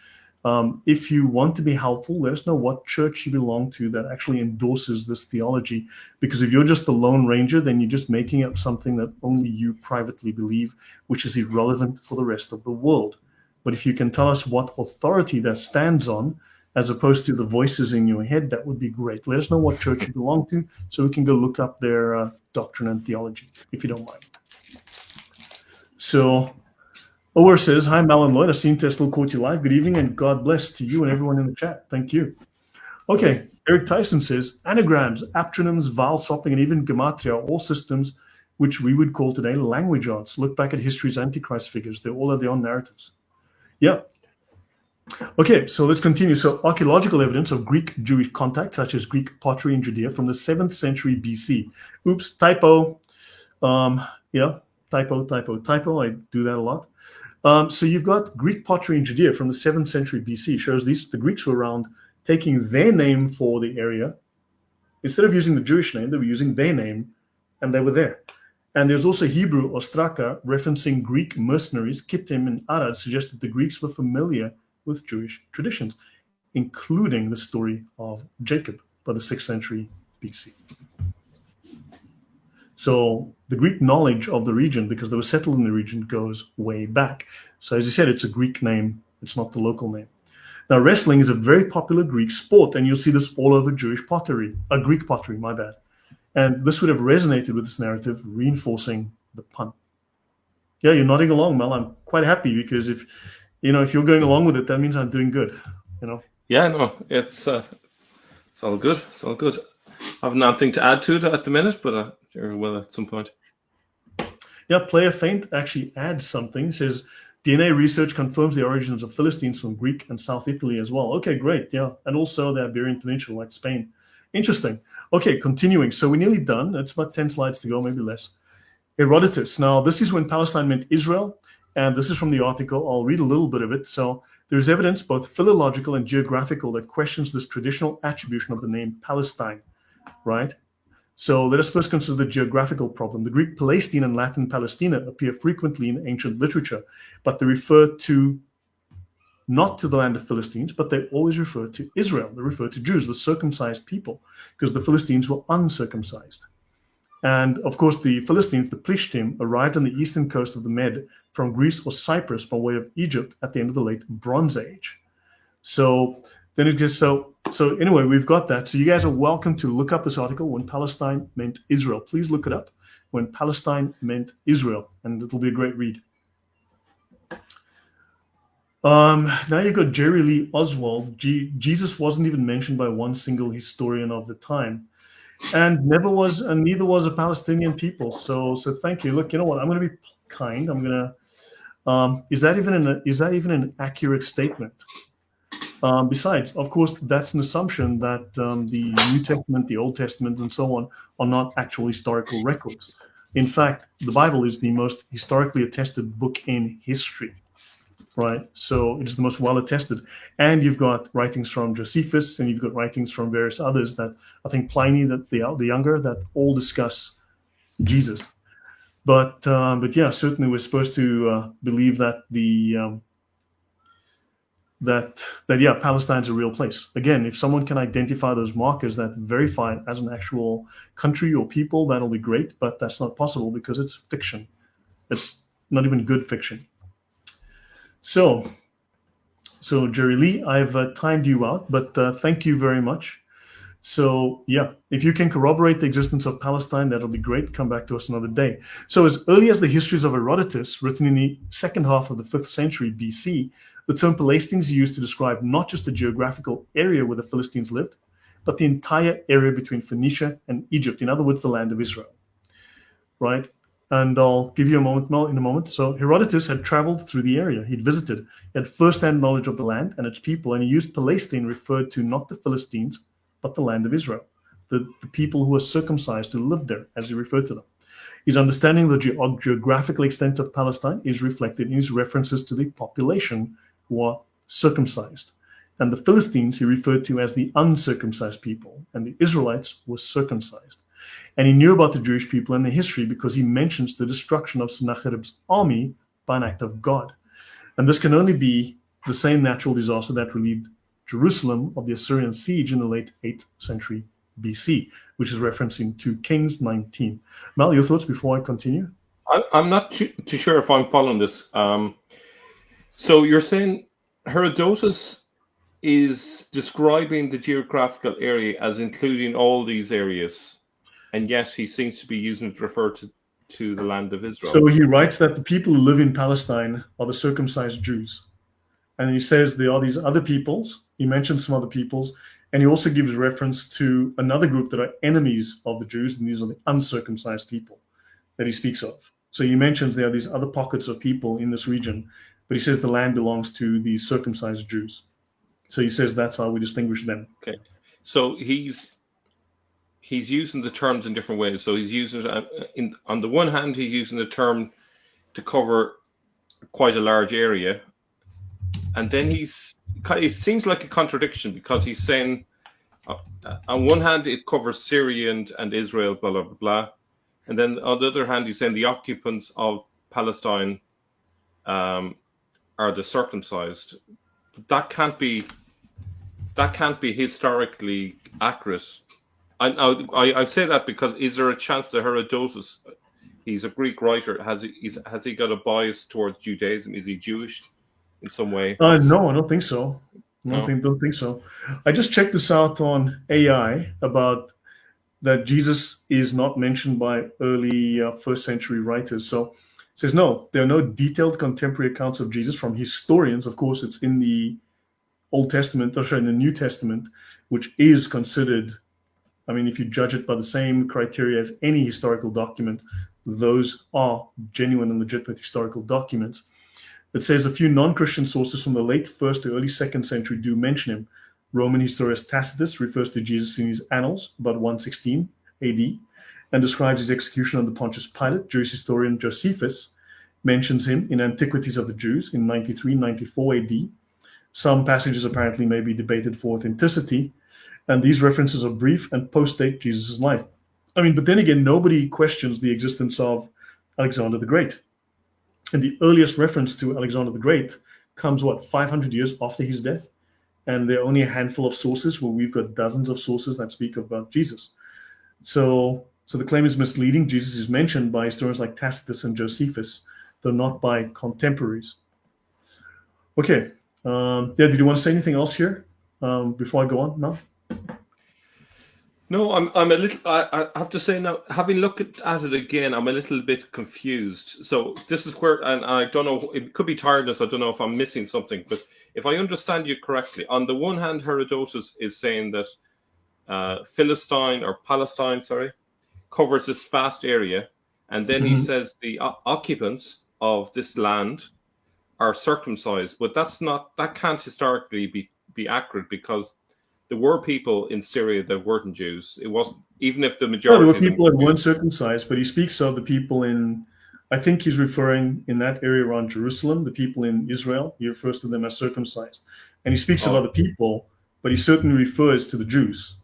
If you want to be helpful, let us know what church you belong to that actually endorses this theology. Because if you're just the Lone Ranger, then you're just making up something that only you privately believe, which is irrelevant for the rest of the world. But if you can tell us what authority that stands on, as opposed to the voices in your head, that would be great. Let us know what church you belong to so we can go look up their doctrine and theology, if you don't mind. So Ower says, hi, Mal and Lloyd. I seem to have still caught you live. Good evening and God bless to you and everyone in the chat. Thank you. Okay, Eric Tyson says, anagrams, aptronyms, vowel swapping, and even gematria are all systems which we would call today language arts. Look back at history's Antichrist figures. They all have their own narratives. Yeah. Okay, so let's continue. So archaeological evidence of Greek-Jewish contact, such as Greek pottery in Judea from the 7th century BC. Oops, typo. Typo. I do that a lot. So you've got Greek pottery in Judea from the 7th century BC. Shows the Greeks were around taking their name for the area. Instead of using the Jewish name, they were using their name, and they were there. And there's also Hebrew ostraka referencing Greek mercenaries. Kittim and Arad suggest that the Greeks were familiar with Jewish traditions, including the story of Jacob by the 6th century BC. So the Greek knowledge of the region, because they were settled in the region, goes way back. So as you said, it's a Greek name. It's not the local name. Now, wrestling is a very popular Greek sport, and you'll see this all over Jewish pottery, Greek pottery, my bad. And this would have resonated with this narrative, reinforcing the pun. Yeah, you're nodding along, Mel. I'm quite happy because if you're going along with it, that means I'm doing good. Yeah, no, it's all good. It's all good. I have nothing to add to it at the minute, but sure will at some point. Yeah, Player Feint actually adds something. Says DNA research confirms the origins of Philistines from Greek and South Italy as well. Okay, great. Yeah, and also the Iberian Peninsula, like Spain. Interesting. Okay, continuing. So we're nearly done. It's about 10 slides to go, maybe less. Herodotus. Now, this is when Palestine meant Israel, and this is from the article. I'll read a little bit of it. So there's evidence, both philological and geographical, that questions this traditional attribution of the name Palestine, right? So let us first consider the geographical problem. The Greek Palestine and Latin Palestina appear frequently in ancient literature, but they refer to not to the land of Philistines, but they always refer to Israel. They refer to Jews, the circumcised people, because the Philistines were uncircumcised. And of course, the Philistines, the Plishtim, arrived on the eastern coast of the Med from Greece or Cyprus by way of Egypt at the end of the late Bronze Age. So then it gets so anyway, we've got that. So you guys are welcome to look up this article, When Palestine Meant Israel. Please look it up, When Palestine Meant Israel, and it'll be a great read. Now you've got Jerry Lee Oswald. Jesus wasn't even mentioned by one single historian of the time, and neither was a Palestinian people. So thank you. Look, you know what? I'm going to be kind. I'm going to. Is that even an accurate statement? Besides, of course, that's an assumption that the New Testament, the Old Testament, and so on are not actual historical records. In fact, the Bible is the most historically attested book in history. Right, so it is the most well attested, and you've got writings from Josephus, and you've got writings from various others that I think Pliny, that the younger, that all discuss Jesus. But yeah, certainly we're supposed to believe that that Palestine's a real place. Again, if someone can identify those markers that verify it as an actual country or people, that'll be great. But that's not possible because it's fiction. It's not even good fiction. So Jerry Lee, I've timed you out, but thank you very much. So yeah, if you can corroborate the existence of Palestine, that'll be great. Come back to us another day. So as early as the histories of Herodotus, written in the second half of the 5th century BC, the term Palestine is used to describe not just the geographical area where the Philistines lived, but the entire area between Phoenicia and Egypt. In other words, the land of Israel, right? And I'll give you a moment, Mel, in a moment. So Herodotus had traveled through the area. He'd visited. He had first-hand knowledge of the land and its people, and he used Palestine referred to not the Philistines, but the land of Israel, the people who were circumcised who lived there, as he referred to them. His understanding of the geographical extent of Palestine is reflected in his references to the population who are circumcised. And the Philistines he referred to as the uncircumcised people, and the Israelites were circumcised. And he knew about the Jewish people and their history because he mentions the destruction of Sennacherib's army by an act of God. And this can only be the same natural disaster that relieved Jerusalem of the Assyrian siege in the late 8th century BC, which is referencing 2 Kings 19. Mal, your thoughts before I continue? I'm not too sure if I'm following this. So you're saying Herodotus is describing the geographical area as including all these areas, and yes, he seems to be using it to refer to the land of Israel. So he writes that the people who live in Palestine are the circumcised Jews. And he says there are these other peoples. He mentions some other peoples. And he also gives reference to another group that are enemies of the Jews. And these are the uncircumcised people that he speaks of. So he mentions there are these other pockets of people in this region. But he says the land belongs to the circumcised Jews. So he says that's how we distinguish them. Okay. So he's using the terms in different ways. So he's using it on the one hand, he's using the term to cover quite a large area, and then it seems like a contradiction because he's saying on one hand it covers Syria and Israel, blah blah blah blah, and then on the other hand he's saying the occupants of Palestine are the circumcised. That can't be historically accurate. I say that because is there a chance that Herodotus, he's a Greek writer, has he got a bias towards Judaism? Is he Jewish in some way? No, I don't think so. No. Don't think so. I just checked this out on AI about that Jesus is not mentioned by early first century writers. So it says no, there are no detailed contemporary accounts of Jesus from historians. Of course, it's in the Old Testament, or sorry, in the New Testament, which is considered, I mean, if you judge it by the same criteria as any historical document, those are genuine and legitimate historical documents. It says a few non-Christian sources from the late first to early second century do mention him. Roman historian Tacitus refers to Jesus in his Annals, about 116 AD, and describes his execution under Pontius Pilate. Jewish historian Josephus mentions him in Antiquities of the Jews in 93-94 AD. Some passages apparently may be debated for authenticity, and these references are brief and post-date Jesus' life. I mean, but then again, nobody questions the existence of Alexander the Great. And the earliest reference to Alexander the Great comes, 500 years after his death? And there are only a handful of sources, where we've got dozens of sources that speak about Jesus. So the claim is misleading. Jesus is mentioned by historians like Tacitus and Josephus, though not by contemporaries. Okay. Did you want to say anything else here before I go on? No? No, I'm a little. I have to say now, having looked at it again, I'm a little bit confused. So this is where, and I don't know. It could be tiredness. I don't know if I'm missing something. But if I understand you correctly, on the one hand, Herodotus is saying that Philistine or Palestine, covers this vast area, and then he says the occupants of this land are circumcised. But that can't historically be accurate, because there were people in Syria that weren't Jews. It wasn't, even if the majority. No, there were people that weren't circumcised, but he speaks of the people in, I think he's referring in that area around Jerusalem, the people in Israel. He refers to them as circumcised. And he speaks of other people, but he certainly refers to the Jews.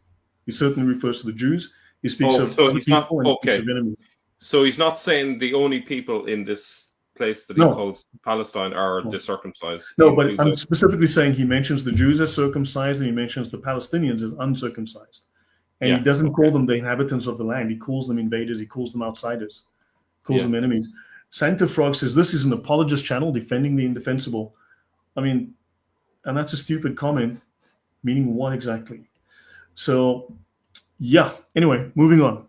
He certainly refers to the Jews. He speaks of so other he's people not, and he speaks of enemies. So he's not saying the only people in this place that he calls Palestine are the circumcised. No, but I'm specifically saying he mentions the Jews as circumcised, and he mentions the Palestinians as uncircumcised. And he doesn't call them the inhabitants of the land. He calls them invaders. He calls them outsiders. He calls them enemies. Santa Frog says this is an apologist channel defending the indefensible. I mean, and that's a stupid comment, meaning what exactly? So, yeah. Anyway, moving on.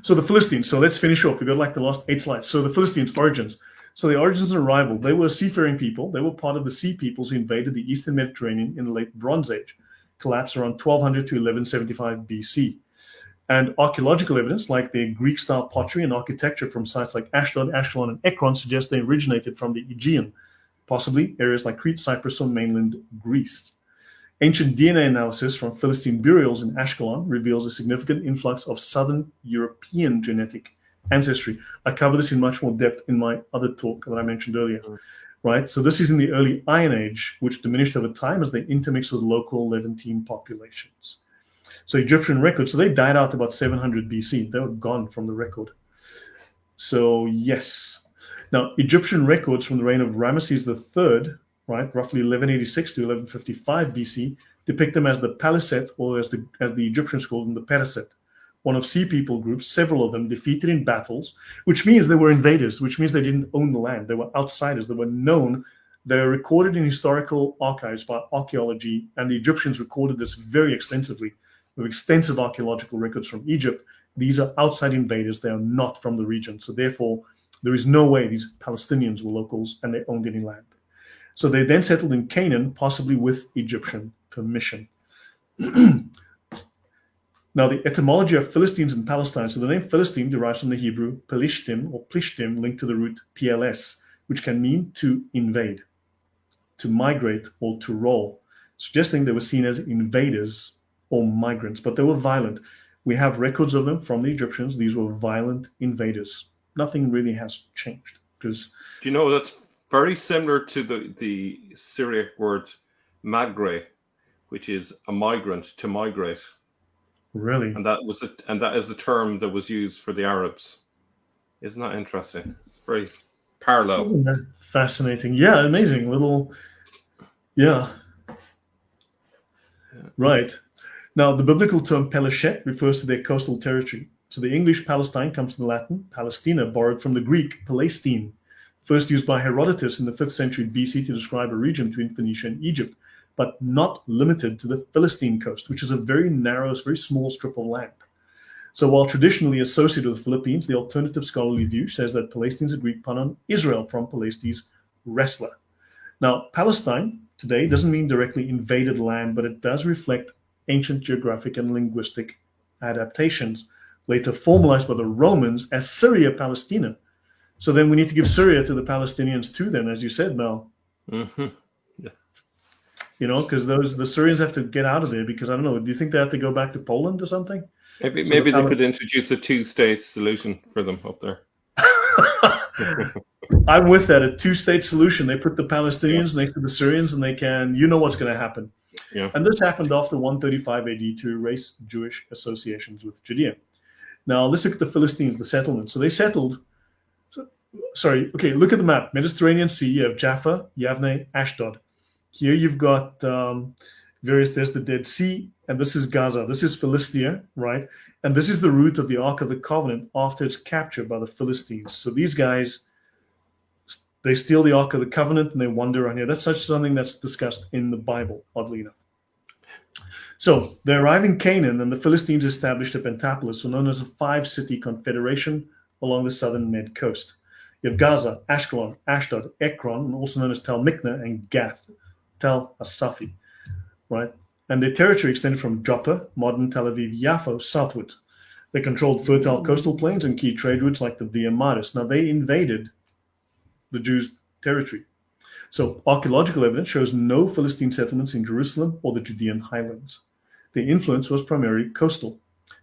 So the Philistines. So let's finish off. We got like the last 8 slides. So the Philistines' origins. So the origins and arrival. They were seafaring people. They were part of the sea peoples who invaded the Eastern Mediterranean in the late Bronze Age. Collapsed around 1200 to 1175 BC. And archaeological evidence, like the Greek-style pottery and architecture from sites like Ashdod, Ashkelon, and Ekron, suggests they originated from the Aegean, possibly areas like Crete, Cyprus, or mainland Greece. Ancient DNA analysis from Philistine burials in Ashkelon reveals a significant influx of Southern European genetic ancestry. I cover this in much more depth in my other talk that I mentioned earlier, right? So this is in the early Iron Age, which diminished over time as they intermixed with local Levantine populations. So Egyptian records, so they died out about 700 BC. They were gone from the record. So yes. Now, Egyptian records from the reign of Ramesses III, right, roughly 1186 to 1155 BC, depict them as the Paliset, or as the Egyptians called them, the Periset, one of sea people groups, several of them defeated in battles, which means they were invaders, which means they didn't own the land. They were outsiders. They were known. They are recorded in historical archives by archaeology, and the Egyptians recorded this very extensively. We have extensive archaeological records from Egypt. These are outside invaders. They are not from the region. So therefore, there is no way these Palestinians were locals and they owned any land. So they then settled in Canaan, possibly with Egyptian permission. Now, the etymology of Philistines in Palestine. So the name Philistine derives from the Hebrew Pelishtim or Plishtim, linked to the root PLS, which can mean to invade, to migrate, or to roll, suggesting they were seen as invaders or migrants, but they were violent. We have records of them from the Egyptians. These were violent invaders. Nothing really has changed. Because, do you know, that's very similar to the Syriac word magre, which is a migrant, to migrate. Really? And that is the term that was used for the Arabs. Isn't that interesting? It's very parallel. Fascinating. Yeah, amazing. Little, yeah. Right. Now, the biblical term Peleshet refers to their coastal territory. So the English Palestine comes from the Latin Palestina, borrowed from the Greek Palestine, first used by Herodotus in the 5th century BC to describe a region between Phoenicia and Egypt, but not limited to the Philistine coast, which is a very narrow, very small strip of land. So while traditionally associated with the Philippines, the alternative scholarly view says that Palestine is a Greek pun on Israel from Palestes, wrestler. Now, Palestine today doesn't mean directly invaded land, but it does reflect ancient geographic and linguistic adaptations, later formalized by the Romans as Syria Palestina. So then we need to give Syria to the Palestinians too, then, as you said, Mel. Mm-hmm. Yeah. You know, because the Syrians have to get out of there because, I don't know, do you think they have to go back to Poland or something? Maybe they could introduce a two-state solution for them up there. I'm with that, a two-state solution. They put the Palestinians next to the Syrians and they can, you know what's going to happen. Yeah. And this happened after 135 AD to erase Jewish associations with Judean. Now, let's look at the Philistines, the settlements. So they settled, look at the map. Mediterranean Sea, you have Jaffa, Yavne, Ashdod. Here you've got there's the Dead Sea, and this is Gaza. This is Philistia, right? And this is the route of the Ark of the Covenant after it's captured by the Philistines. So these guys, they steal the Ark of the Covenant and they wander around here. That's such something that's discussed in the Bible, oddly enough. So they arrive in Canaan, and the Philistines established a pentapolis, so known as a 5-city confederation along the southern Med coast. You have Gaza, Ashkelon, Ashdod, Ekron, also known as Tel Mikna, and Gath, Tel Asafi, right? And their territory extended from Joppa, modern Tel Aviv, Yaffo, southwards. They controlled fertile coastal plains and key trade routes like the Via Maris. Now, they invaded the Jews' territory. So archaeological evidence shows no Philistine settlements in Jerusalem or the Judean highlands. Their influence was primarily coastal.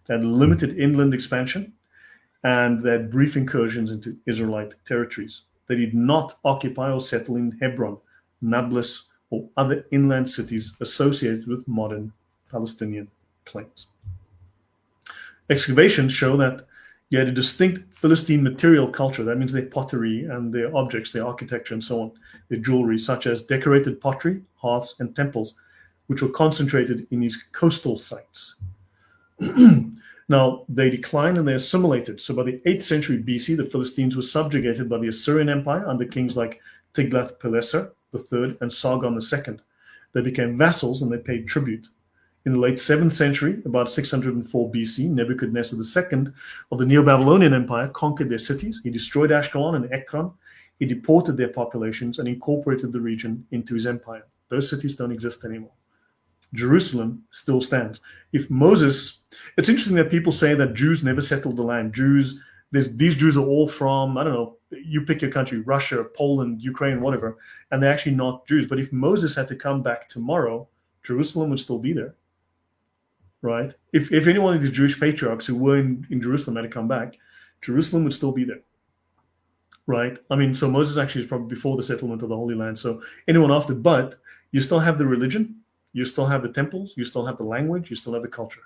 They had limited inland expansion, and they had brief incursions into Israelite territories. They did not occupy or settle in Hebron, Nablus, or other inland cities associated with modern Palestinian plains. Excavations show that you had a distinct Philistine material culture. That means their pottery and their objects, their architecture and so on, their jewelry, such as decorated pottery, hearths, and temples, which were concentrated in these coastal sites. Now, they declined and they assimilated. So by the 8th century BC, the Philistines were subjugated by the Assyrian Empire under kings like Tiglath-Pileser III and Sargon II. They became vassals and they paid tribute. In the late 7th century, about 604 BC, Nebuchadnezzar II of the Neo-Babylonian Empire conquered their cities. He destroyed Ashkelon and Ekron. He deported their populations and incorporated the region into his empire. Those cities don't exist anymore. Jerusalem still stands. If Moses, it's interesting that people say that Jews never settled the land. These Jews are all from, I don't know, you pick your country, Russia, Poland, Ukraine, whatever, and they're actually not Jews. But if Moses had to come back tomorrow, Jerusalem would still be there, right? If any one of these Jewish patriarchs who were in Jerusalem had to come back, Jerusalem would still be there, right? I mean, so Moses actually is probably before the settlement of the Holy Land. So anyone after, but you still have the religion, you still have the temples, you still have the language, you still have the culture,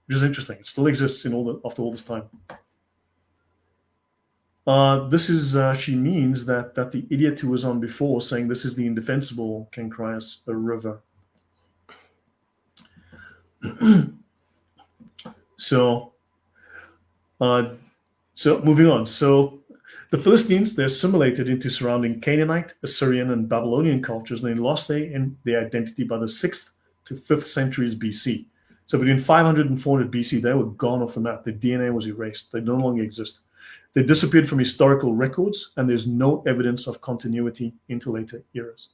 which is interesting. It still exists after all this time. She means that the idiot who was on before saying this is the indefensible can cry us a river. So moving on. So the Philistines, they assimilated into surrounding Canaanite, Assyrian, and Babylonian cultures, and they lost their identity by the 6th to 5th centuries BC. So between 500 and 400 BC, they were gone off the map. Their DNA was erased. They no longer exist. They disappeared from historical records, and there's no evidence of continuity into later eras.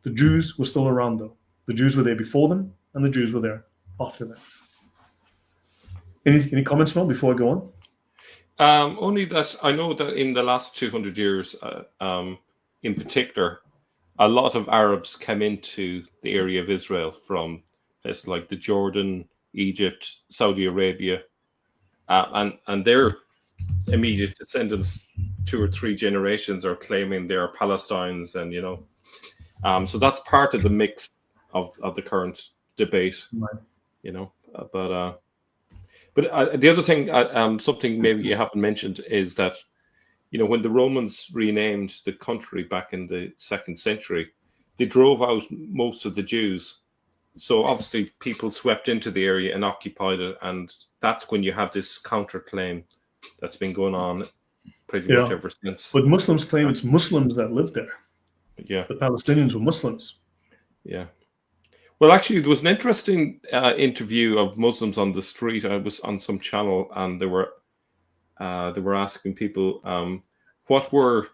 The Jews were still around, though. The Jews were there before them, and the Jews were there after them. Any comments, Mel, before I go on? Only that I know that in the last 200 years, in particular, a lot of Arabs came into the area of Israel from places like the Jordan, Egypt, Saudi Arabia, and their immediate descendants, 2 or 3 generations, are claiming they are Palestinians, and so that's part of the mix of the current debate, right. But the other thing, something maybe you haven't mentioned, is that, when the Romans renamed the country back in the 2nd century, they drove out most of the Jews So obviously people swept into the area and occupied it, and that's when you have this counterclaim that's been going on pretty much Yeah. ever since. But Muslims claim it's Muslims that live there. Yeah. The Palestinians were Muslims. Yeah. Well, actually, there was an interesting interview of Muslims on the street. I was on some channel, and they were asking people, what were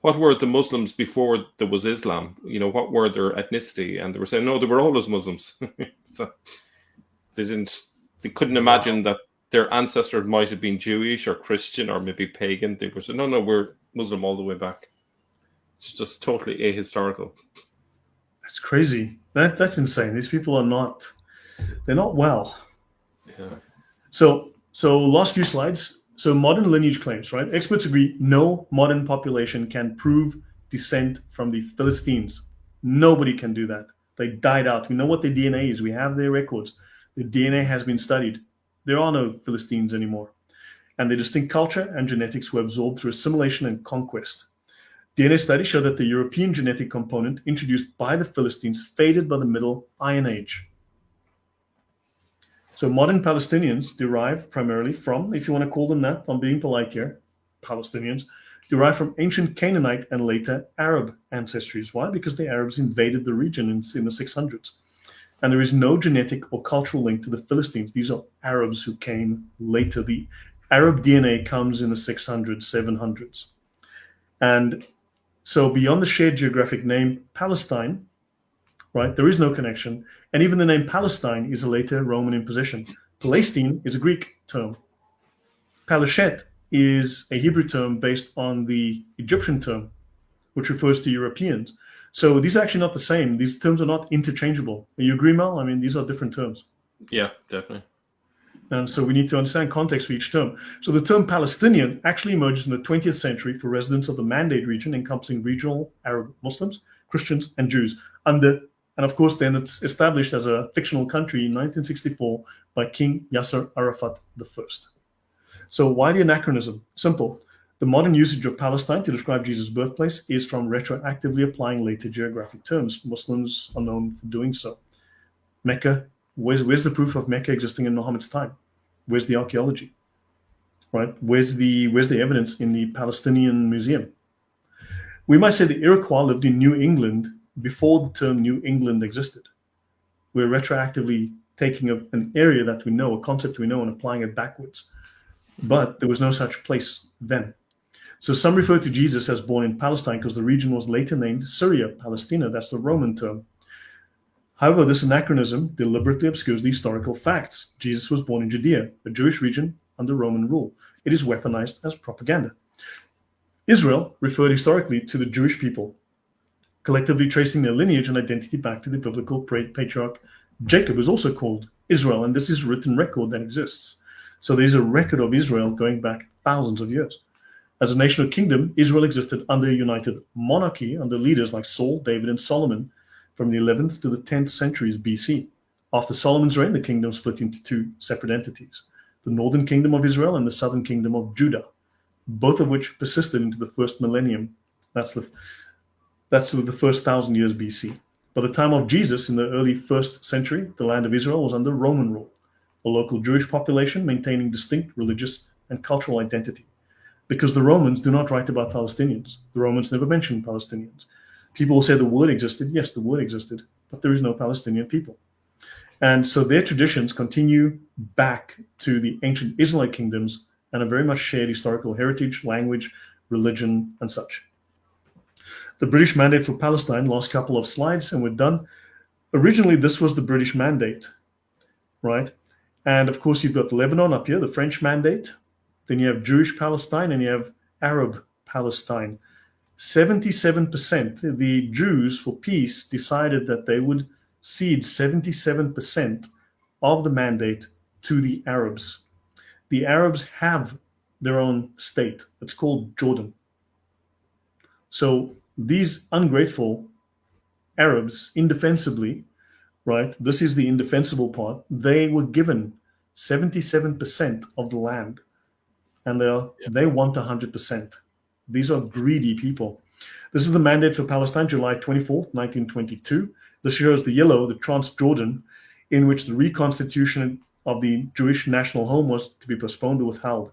the Muslims before there was Islam? You know, what were their ethnicity? And they were saying, no, they were always Muslims. So they couldn't imagine that their ancestors might have been Jewish or Christian or maybe pagan. They were saying, no, we're Muslim all the way back. It's just totally ahistorical. That's crazy. That's insane. These people they're not well. Yeah. So last few slides. So modern lineage claims, right? Experts agree no modern population can prove descent from the Philistines. Nobody can do that. They died out. We know what their DNA is. We have their records. The DNA has been studied. There are no Philistines anymore. And their distinct culture and genetics were absorbed through assimilation and conquest. DNA studies show that the European genetic component introduced by the Philistines faded by the Middle Iron Age. So modern Palestinians derive primarily from, if you want to call them that, I'm being polite here, Palestinians, derive from ancient Canaanite and later Arab ancestries. Why? Because the Arabs invaded the region in the 600s. And there is no genetic or cultural link to the Philistines. These are Arabs who came later. The Arab DNA comes in the 600s, 700s. And so beyond the shared geographic name Palestine, right, there is no connection. And even the name Palestine is a later Roman imposition. Palestine is a Greek term. Palashet is a Hebrew term based on the Egyptian term, which refers to Europeans. So these are actually not the same. These terms are not interchangeable. You agree, Mel? I mean, these are different terms. Yeah, definitely. And so we need to understand context for each term. So the term Palestinian actually emerges in the 20th century for residents of the Mandate region, encompassing regional Arab Muslims, Christians, and Jews. And of course, then it's established as a fictional country in 1964 by King Yasser Arafat I. So why the anachronism? Simple. The modern usage of Palestine to describe Jesus' birthplace is from retroactively applying later geographic terms. Muslims are known for doing so. Mecca, where's the proof of Mecca existing in Muhammad's time? Where's the archaeology? Right? Where's the evidence in the Palestinian Museum? We might say the Iroquois lived in New England before the term New England existed. We're retroactively taking an area that we know, a concept we know, and applying it backwards. But there was no such place then. So some refer to Jesus as born in Palestine because the region was later named Syria, Palestina. That's the Roman term. However, this anachronism deliberately obscures the historical facts. Jesus was born in Judea, a Jewish region under Roman rule. It is weaponized as propaganda. Israel referred historically to the Jewish people, collectively tracing their lineage and identity back to the biblical patriarch Jacob, is also called Israel, and this is a written record that exists. So there's a record of Israel going back thousands of years. As a nation or kingdom, Israel existed under a united monarchy under leaders like Saul, David, and Solomon from the 11th to the 10th centuries BC. After Solomon's reign, the kingdom split into two separate entities, the northern kingdom of Israel and the southern kingdom of Judah, both of which persisted into the first millennium. That's the first 1,000 years BC. By the time of Jesus, in the early 1st century, the land of Israel was under Roman rule, a local Jewish population maintaining distinct religious and cultural identity. Because the Romans do not write about Palestinians. The Romans never mention Palestinians. People will say the word existed. Yes, the word existed, but there is no Palestinian people. And so their traditions continue back to the ancient Israelite kingdoms and are very much shared historical heritage, language, religion, and such. The British mandate for Palestine, last couple of slides, and we're done. Originally, this was the British mandate, right? And of course, you've got Lebanon up here, the French mandate. Then you have Jewish Palestine and you have Arab Palestine. 77%, the Jews for peace decided that they would cede 77% of the mandate to the Arabs. The Arabs have their own state. It's called Jordan. So these ungrateful Arabs, indefensibly, right? This is the indefensible part. They were given 77% of the land. And they want 100%. These are greedy people. This is the mandate for Palestine, July 24th, 1922. This shows the yellow, the Transjordan, in which the reconstitution of the Jewish national home was to be postponed or withheld.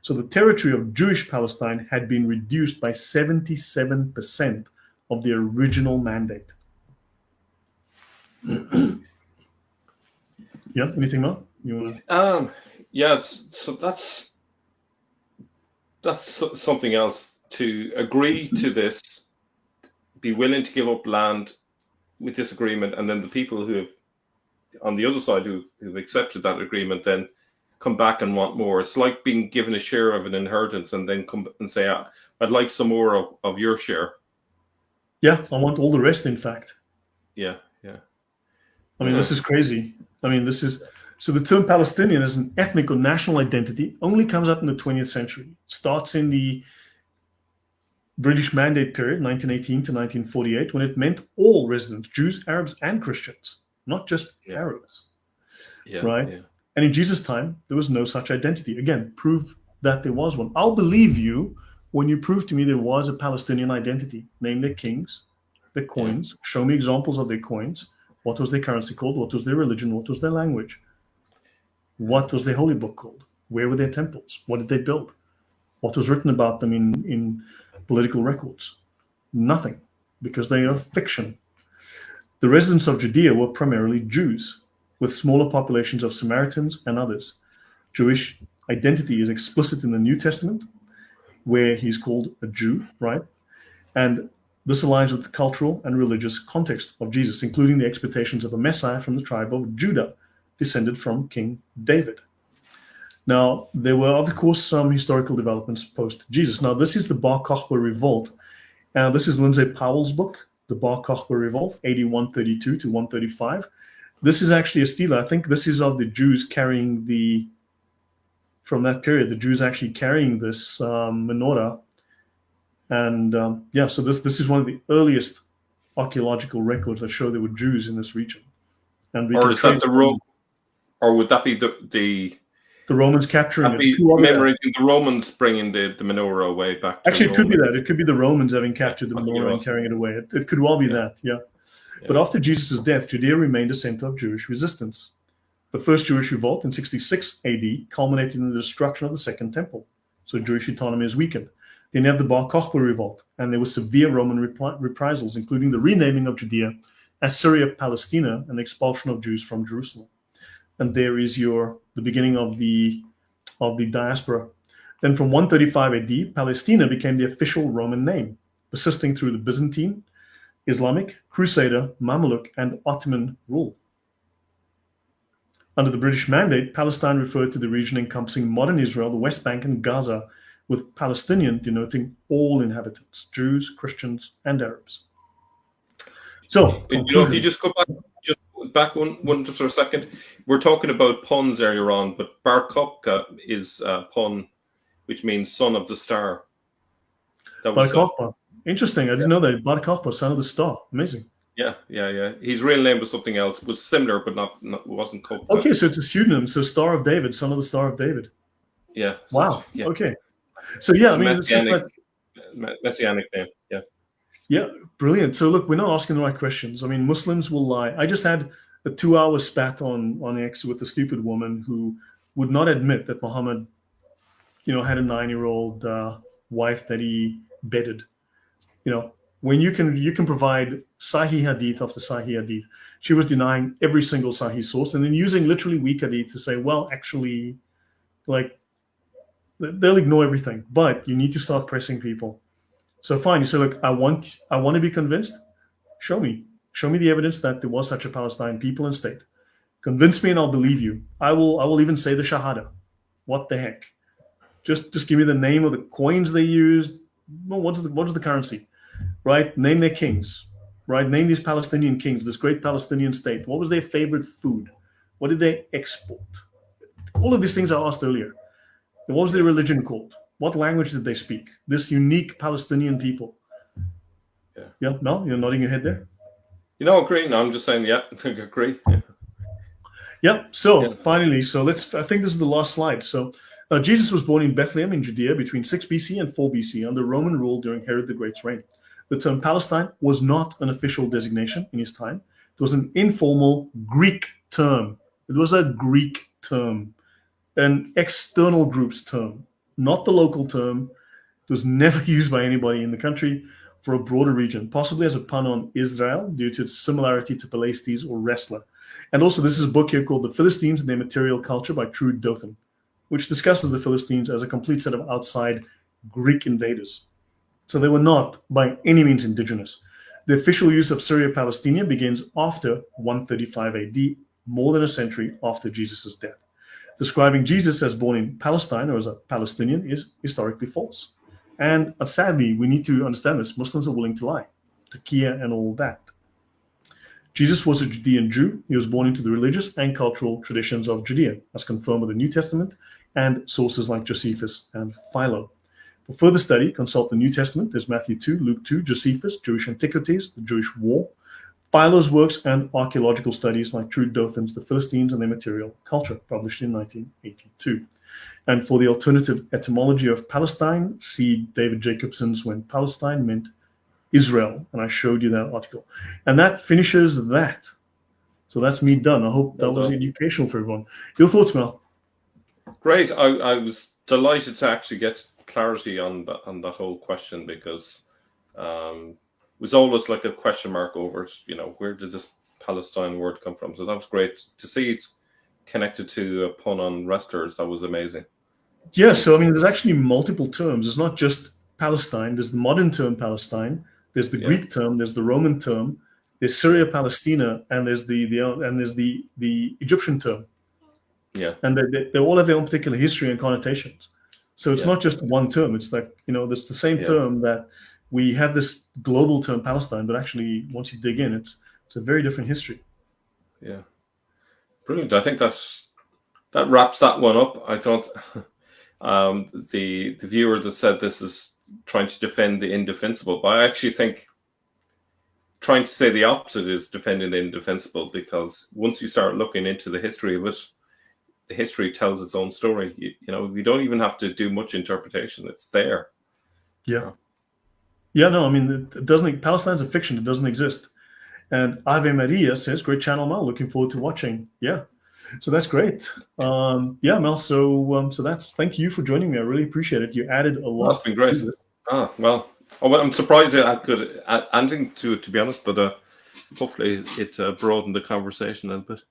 So the territory of Jewish Palestine had been reduced by 77% of the original mandate. Yeah, anything more? You want so that's something else. To agree to this, be willing to give up land with this agreement, and then the people who have on the other side who've accepted that agreement then come back and want more. It's like being given a share of an inheritance and then come and say, I'd like some more of your share. Yeah, I want all the rest, in fact. Yeah. I mean, this is crazy. I mean, so the term Palestinian as an ethnic or national identity only comes up in the 20th century. It starts in the British Mandate period, 1918 to 1948, when it meant all residents, Jews, Arabs, and Christians, not just Arabs. Right? Yeah. And in Jesus' time, there was no such identity. Again, prove that there was one. I'll believe you when you prove to me there was a Palestinian identity. Name their kings, their coins, show me examples of their coins. What was their currency called? What was their religion? What was their language? What was their holy book called? Where were their temples? What did they build? What was written about them in political records? Nothing, because they are fiction. The residents of Judea were primarily Jews, with smaller populations of Samaritans and others. Jewish identity is explicit in the New Testament, where he's called a Jew, right? And this aligns with the cultural and religious context of Jesus, including the expectations of a Messiah from the tribe of Judah, descended from King David. Now, there were, of course, some historical developments post-Jesus. Now, this is the Bar Kokhba Revolt. This is Lindsay Powell's book, the Bar Kokhba Revolt, AD 132 to 135. This is actually a stela. I think this is of the Jews carrying from that period, the Jews actually carrying this menorah. And so this is one of the earliest archaeological records that show there were Jews in this region. And or is that the Rome? Or would that be the Romans capturing it? Commemorating the Romans bringing the menorah away back to Actually, it Rome. could be that. It could be the Romans having captured the menorah and carrying it away. It could well be that, yeah. But after Jesus' death, Judea remained a center of Jewish resistance. The first Jewish revolt in 66 AD culminated in the destruction of the Second Temple. So Jewish autonomy is weakened. Then you have the Bar Kokhba revolt, and there were severe Roman reprisals, including the renaming of Judea as Syria Palestina and the expulsion of Jews from Jerusalem. And there is the beginning of the diaspora. Then from 135 AD, Palestina became the official Roman name, persisting through the Byzantine, Islamic, Crusader, Mamluk, and Ottoman rule. Under the British Mandate, Palestine referred to the region encompassing modern Israel, the West Bank, and Gaza, with Palestinian denoting all inhabitants, Jews, Christians, and Arabs. So, if you just go back one just for a second, we're talking about puns earlier on, but Bar Kokhba is a pun, which means son of the star. Bar Kokhba. Interesting. I didn't know that. Bar Kokhba, son of the star. Amazing. Yeah. His real name was something else. It was similar, but not wasn't Kokhba. Okay, so it's a pseudonym. So Star of David, son of the Star of David. Yeah. Wow. Okay. So yeah, messianic name. Yeah. Yeah, brilliant. So look, we're not asking the right questions. I mean, Muslims will lie. I just had a 2-hour spat on X with a stupid woman who would not admit that Muhammad, had a 9-year-old wife that he bedded. When you can provide Sahih Hadith after Sahih Hadith, she was denying every single Sahih source and then using literally weak Hadith to say, well, actually, like, they'll ignore everything, but you need to start pressing people. So fine, you say, look, I want to be convinced. Show me the evidence that there was such a Palestine people and state. Convince me, and I'll believe you. I will even say the Shahada. What the heck? Just give me the name of the coins they used. Well, what is the currency? Right? Name their kings. Right? Name these Palestinian kings. This great Palestinian state. What was their favorite food? What did they export? All of these things I asked earlier. What was their religion called? What language did they speak? This unique Palestinian people. Yeah, Mel, you're nodding your head there? Agree. No, I'm just saying, I agree. Yeah. So finally, I think this is the last slide. So Jesus was born in Bethlehem in Judea between 6 BC and 4 BC under Roman rule during Herod the Great's reign. The term Palestine was not an official designation in his time. It was an informal Greek term. It was a Greek term, an external group's term, not the local term. It was never used by anybody in the country for a broader region, possibly as a pun on Israel due to its similarity to Palestes or wrestler. And also, this is a book here called The Philistines and Their Material Culture by Judean, which discusses the Philistines as a complete set of outside Greek invaders. So they were not by any means indigenous. The official use of Syria-Palestina begins after 135 AD, more than a century after Jesus' death. Describing Jesus as born in Palestine or as a Palestinian is historically false. And sadly, we need to understand this. Muslims are willing to lie, Taqiyya and all that. Jesus was a Judean Jew. He was born into the religious and cultural traditions of Judean, as confirmed with the New Testament and sources like Josephus and Philo. For further study, consult the New Testament. There's Matthew 2, Luke 2, Josephus, Jewish Antiquities, the Jewish War, Philo's works, and archaeological studies like Judean's The Philistines and Their Material Culture, published in 1982. And for the alternative etymology of Palestine, see David Jacobson's When Palestine Meant Israel, and I showed you that article. And that finishes that. So that's me done. I hope that was educational for everyone. Your thoughts, Mel? Great. I was delighted to actually get clarity on that whole question, because it was always like a question mark over it. You know, where did this Palestine word come from? So that was great to see it connected to a pun on wrestlers. That was amazing. Yeah, so I mean, there's actually multiple terms. It's not just Palestine. There's the modern term Palestine. There's the Greek term. There's the Roman term. There's Syria-Palestina, and there's the Egyptian term. Yeah, and they all have their own particular history and connotations. So it's not just one term. It's like, you know, it's the same term that we have this global term Palestine, but actually, once you dig in, it's a very different history. Yeah, brilliant. I think that wraps that one up. I thought the viewer that said this is trying to defend the indefensible, but I actually think trying to say the opposite is defending the indefensible, because once you start looking into the history of it, the history tells its own story. You know, you don't even have to do much interpretation. It's there. Yeah. Yeah, no, I mean, it doesn't. Palestine's a fiction. It doesn't exist. And Ave Maria says, great channel, Mel. Looking forward to watching. Yeah. So that's great. Yeah, Mel. So that's, thank you for joining me. I really appreciate it. You added a lot. That's been great. Well, I'm surprised I could add anything to it, to be honest, but hopefully it broadened the conversation a little bit.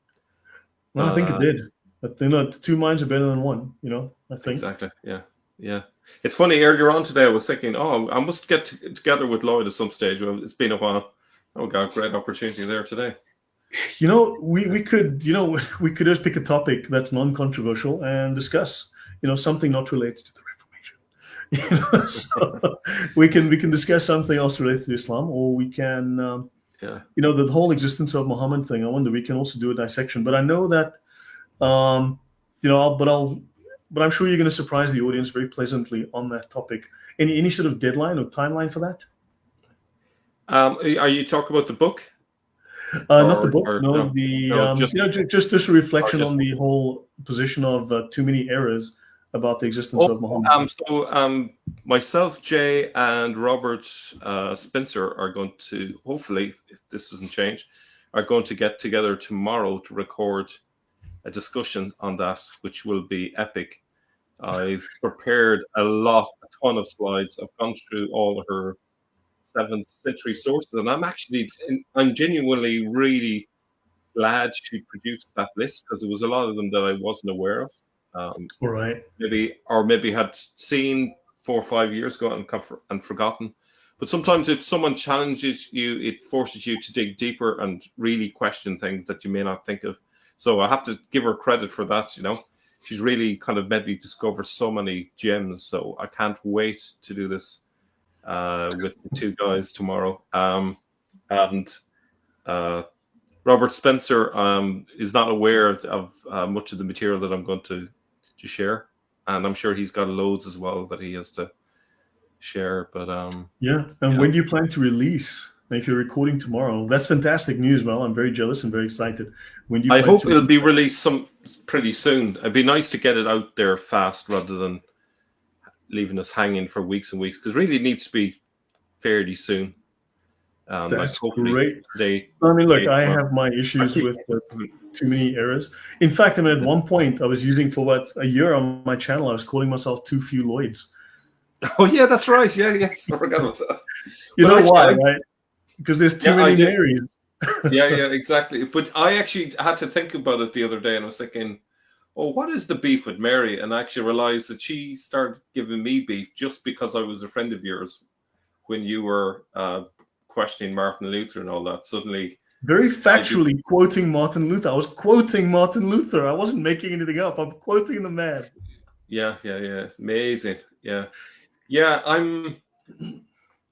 Well, I think it did. But, you know, two minds are better than one, you know, I think. Exactly. Yeah. It's funny, earlier on today, I was thinking, I must get together with Lloyd at some stage. Well, it's been a while. Oh, God, great opportunity there today. You know, we could just pick a topic that's non-controversial and discuss, you know, something not related to the Reformation. You know, so we can discuss something else related to Islam, or we can, you know, the whole existence of Muhammad thing. I wonder, we can also do a dissection. But I know that, you know, but I'm sure you're going to surprise the audience very pleasantly on that topic. Any sort of deadline or timeline for that? Are you talking about the book? Not the book. Just, you know, just a reflection on the whole position of too many errors about the existence of Muhammad. So myself, Jay, and Robert Spencer are going to, hopefully, if this doesn't change, are going to get together tomorrow to record a discussion on that, which will be epic. I've prepared a ton of slides. I've gone through all her 7th century sources, and I'm genuinely really glad she produced that list, because there was a lot of them that I wasn't aware of. Right. Maybe had seen 4 or 5 years ago and forgotten. But sometimes if someone challenges you, it forces you to dig deeper and really question things that you may not think of. So I have to give her credit for that. You know, she's really kind of made me discover so many gems. So I can't wait to do this with the two guys tomorrow. And Robert Spencer is not aware of much of the material that I'm going to share, and I'm sure he's got loads as well that he has to share. But when do you plan to release? If you're recording tomorrow, that's fantastic news, Mel. I'm very jealous and very excited. When do you? I hope it'll be released pretty soon. It'd be nice to get it out there fast rather than leaving us hanging for weeks and weeks, because really it needs to be fairly soon. That's hopefully great. they. I mean, look, I have my issues with too many errors. In fact, I mean, at one point, I was using for about a year on my channel, I was calling myself Too Few Lloyds. Oh yeah, that's right. Yeah, yes, I forgot about that. You know why, right? Because there's too many Marys. Yeah, exactly. But I actually had to think about it the other day, and I was thinking, oh, what is the beef with Mary? And I actually realized that she started giving me beef just because I was a friend of yours when you were questioning Martin Luther and all that. Suddenly, very factually quoting Martin Luther. I was quoting Martin Luther. I wasn't making anything up. I'm quoting the man. Yeah. Amazing. Yeah. I'm.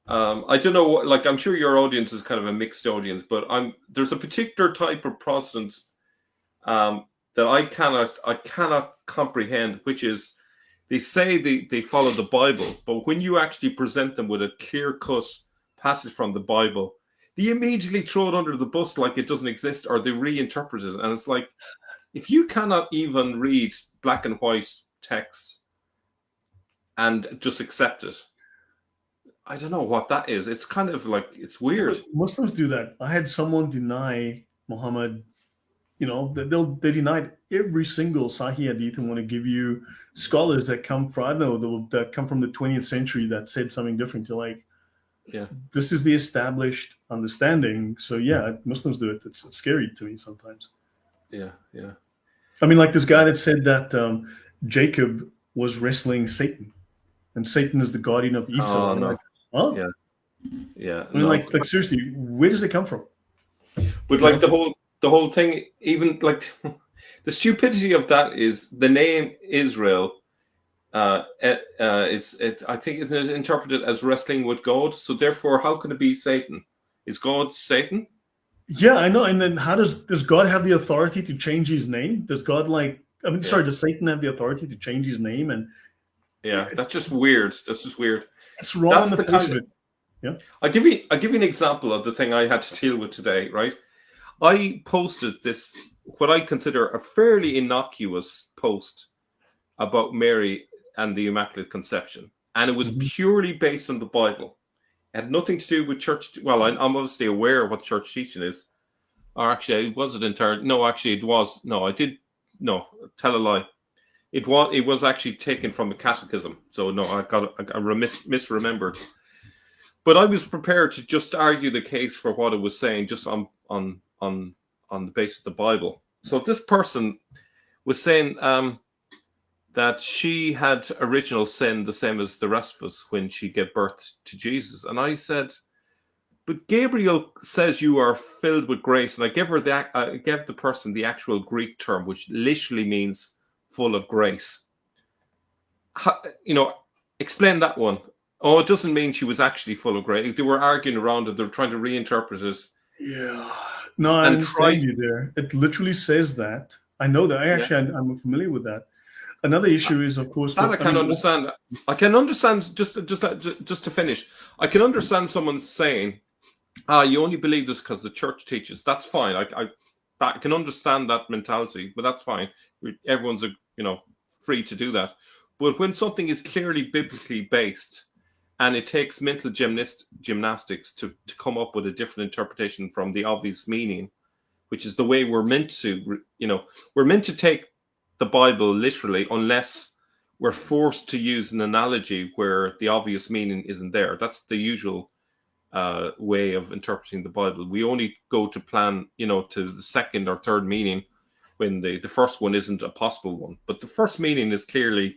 I don't know. Like, I'm sure your audience is kind of a mixed audience, but there's a particular type of Protestant that I cannot comprehend, which is they say they follow the Bible, but when you actually present them with a clear-cut passage from the Bible, they immediately throw it under the bus like it doesn't exist, or they reinterpret it. And it's like, if you cannot even read black and white texts and just accept it, I don't know what that is. It's kind of like, it's weird. Muslims do that. I had someone deny Muhammad. You know, they denied every single Sahih Hadith and want to give you scholars that come from, I don't know, that come from the 20th century that said something different. To like, yeah, this is the established understanding. So yeah, Muslims do it. It's scary to me sometimes. Yeah. I mean, like this guy that said that Jacob was wrestling Satan, and Satan is the guardian of Esau. Oh, no. Like, huh? Yeah. I mean, like seriously, where does it come from? But like the whole thing, even like the stupidity of that is the name Israel. I think it's interpreted as wrestling with God. So therefore, how can it be Satan? Is God Satan? Yeah, I know. And then how does God have the authority to change his name? Does God does Satan have the authority to change his name? And that's just weird. That's just weird. It's wrong on the face of it. Yeah. I'll give you an example of the thing I had to deal with today, right? I posted this, what I consider a fairly innocuous post about Mary and the Immaculate Conception. And it was purely based on the Bible. It had nothing to do with church. Well, I'm obviously aware of what church teaching is. Or actually, was it entirely? No, actually, it was. No, I did. No, tell a lie. It was actually taken from a catechism. So no, I misremembered. But I was prepared to just argue the case for what it was saying, just on the basis of the Bible. So this person was saying that she had original sin, the same as the rest of us, when she gave birth to Jesus. And I said, but Gabriel says you are filled with grace. And I gave the person the actual Greek term, which literally means full of grace. Explain that one. Oh, it doesn't mean she was actually full of grace. They were arguing around it. They're trying to reinterpret it. Yeah. No, I understand you there. It literally says that. I know that. I'm familiar with that. Another issue is, of course, that I can understand. I can understand just to finish. I can understand someone saying, you only believe this because the church teaches. That's fine. I can understand that mentality, but that's fine. Everyone's free to do that. But when something is clearly biblically based, and it takes mental gymnastics to come up with a different interpretation from the obvious meaning, which is the way we're meant to, we're meant to take the Bible literally, unless we're forced to use an analogy where the obvious meaning isn't there. That's the usual way of interpreting the Bible. We only go to plan, to the second or third meaning when the first one isn't a possible one. But the first meaning is clearly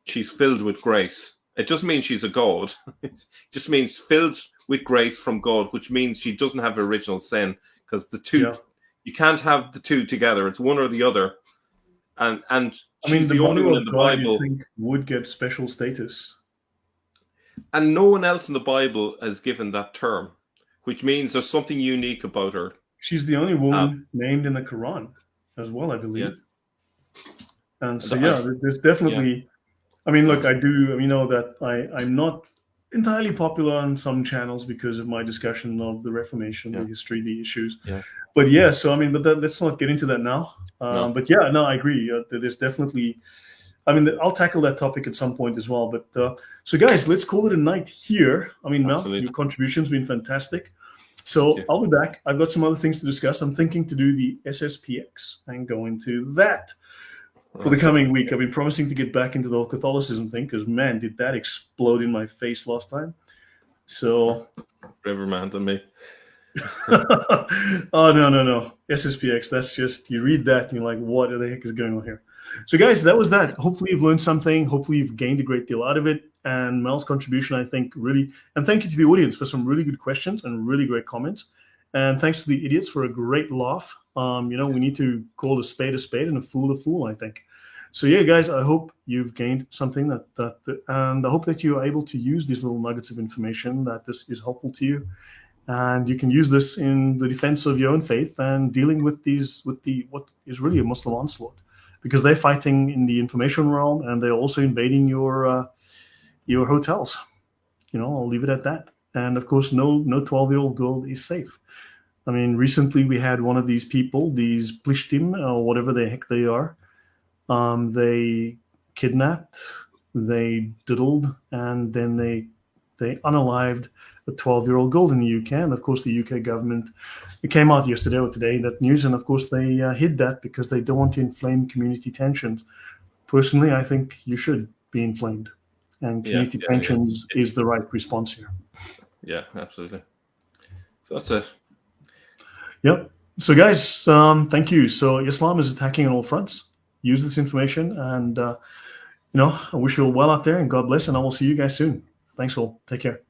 she's filled with grace. It doesn't mean she's a god. It just means filled with grace from God, which means she doesn't have original sin, because the two, you can't have the two together. It's one or the other. And she's the only one in the Bible you think would get special status. And no one else in the Bible has given that term, which means there's something unique about her. She's the only woman named in the Quran as well, I believe. Yeah. And so, there's definitely... I mean, look, I do, that I'm not entirely popular on some channels because of my discussion of the Reformation, the history, the issues. Yeah. But let's not get into that now. No. But I agree. There's definitely, I'll tackle that topic at some point as well. But so guys, let's call it a night here. Mel, your contribution's been fantastic. So I'll be back. I've got some other things to discuss. I'm thinking to do the SSPX and go into that for the coming week. I've been promising to get back into the whole Catholicism thing because, man, did that explode in my face last time. So, braver man than me. Oh, no. SSPX, that's just, you read that and you're like, what the heck is going on here? So, guys, that was that. Hopefully you've learned something. Hopefully you've gained a great deal out of it. And Mel's contribution, I think, really, and thank you to the audience for some really good questions and really great comments. And thanks to the idiots for a great laugh. We need to call a spade and a fool, I think. So yeah, guys, I hope you've gained something and I hope that you are able to use these little nuggets of information, that this is helpful to you. And you can use this in the defense of your own faith and dealing with what is really a Muslim onslaught, because they're fighting in the information realm and they're also invading your hotels. I'll leave it at that. And of course, no 12-year-old girl is safe. I mean, recently we had one of these people, these Plishtim or whatever the heck they are. They kidnapped, they diddled, and then they unalived a 12-year-old girl in the UK. And of course, the UK government, it came out yesterday or today, that news, and of course they hid that because they don't want to inflame community tensions. Personally, I think you should be inflamed, and community tensions is the right response here. Yeah, absolutely. So that's it. Yep. So guys, thank you. So Islam is attacking on all fronts. Use this information, and I wish you all well out there, and God bless, and I will see you guys soon. Thanks all. Take care.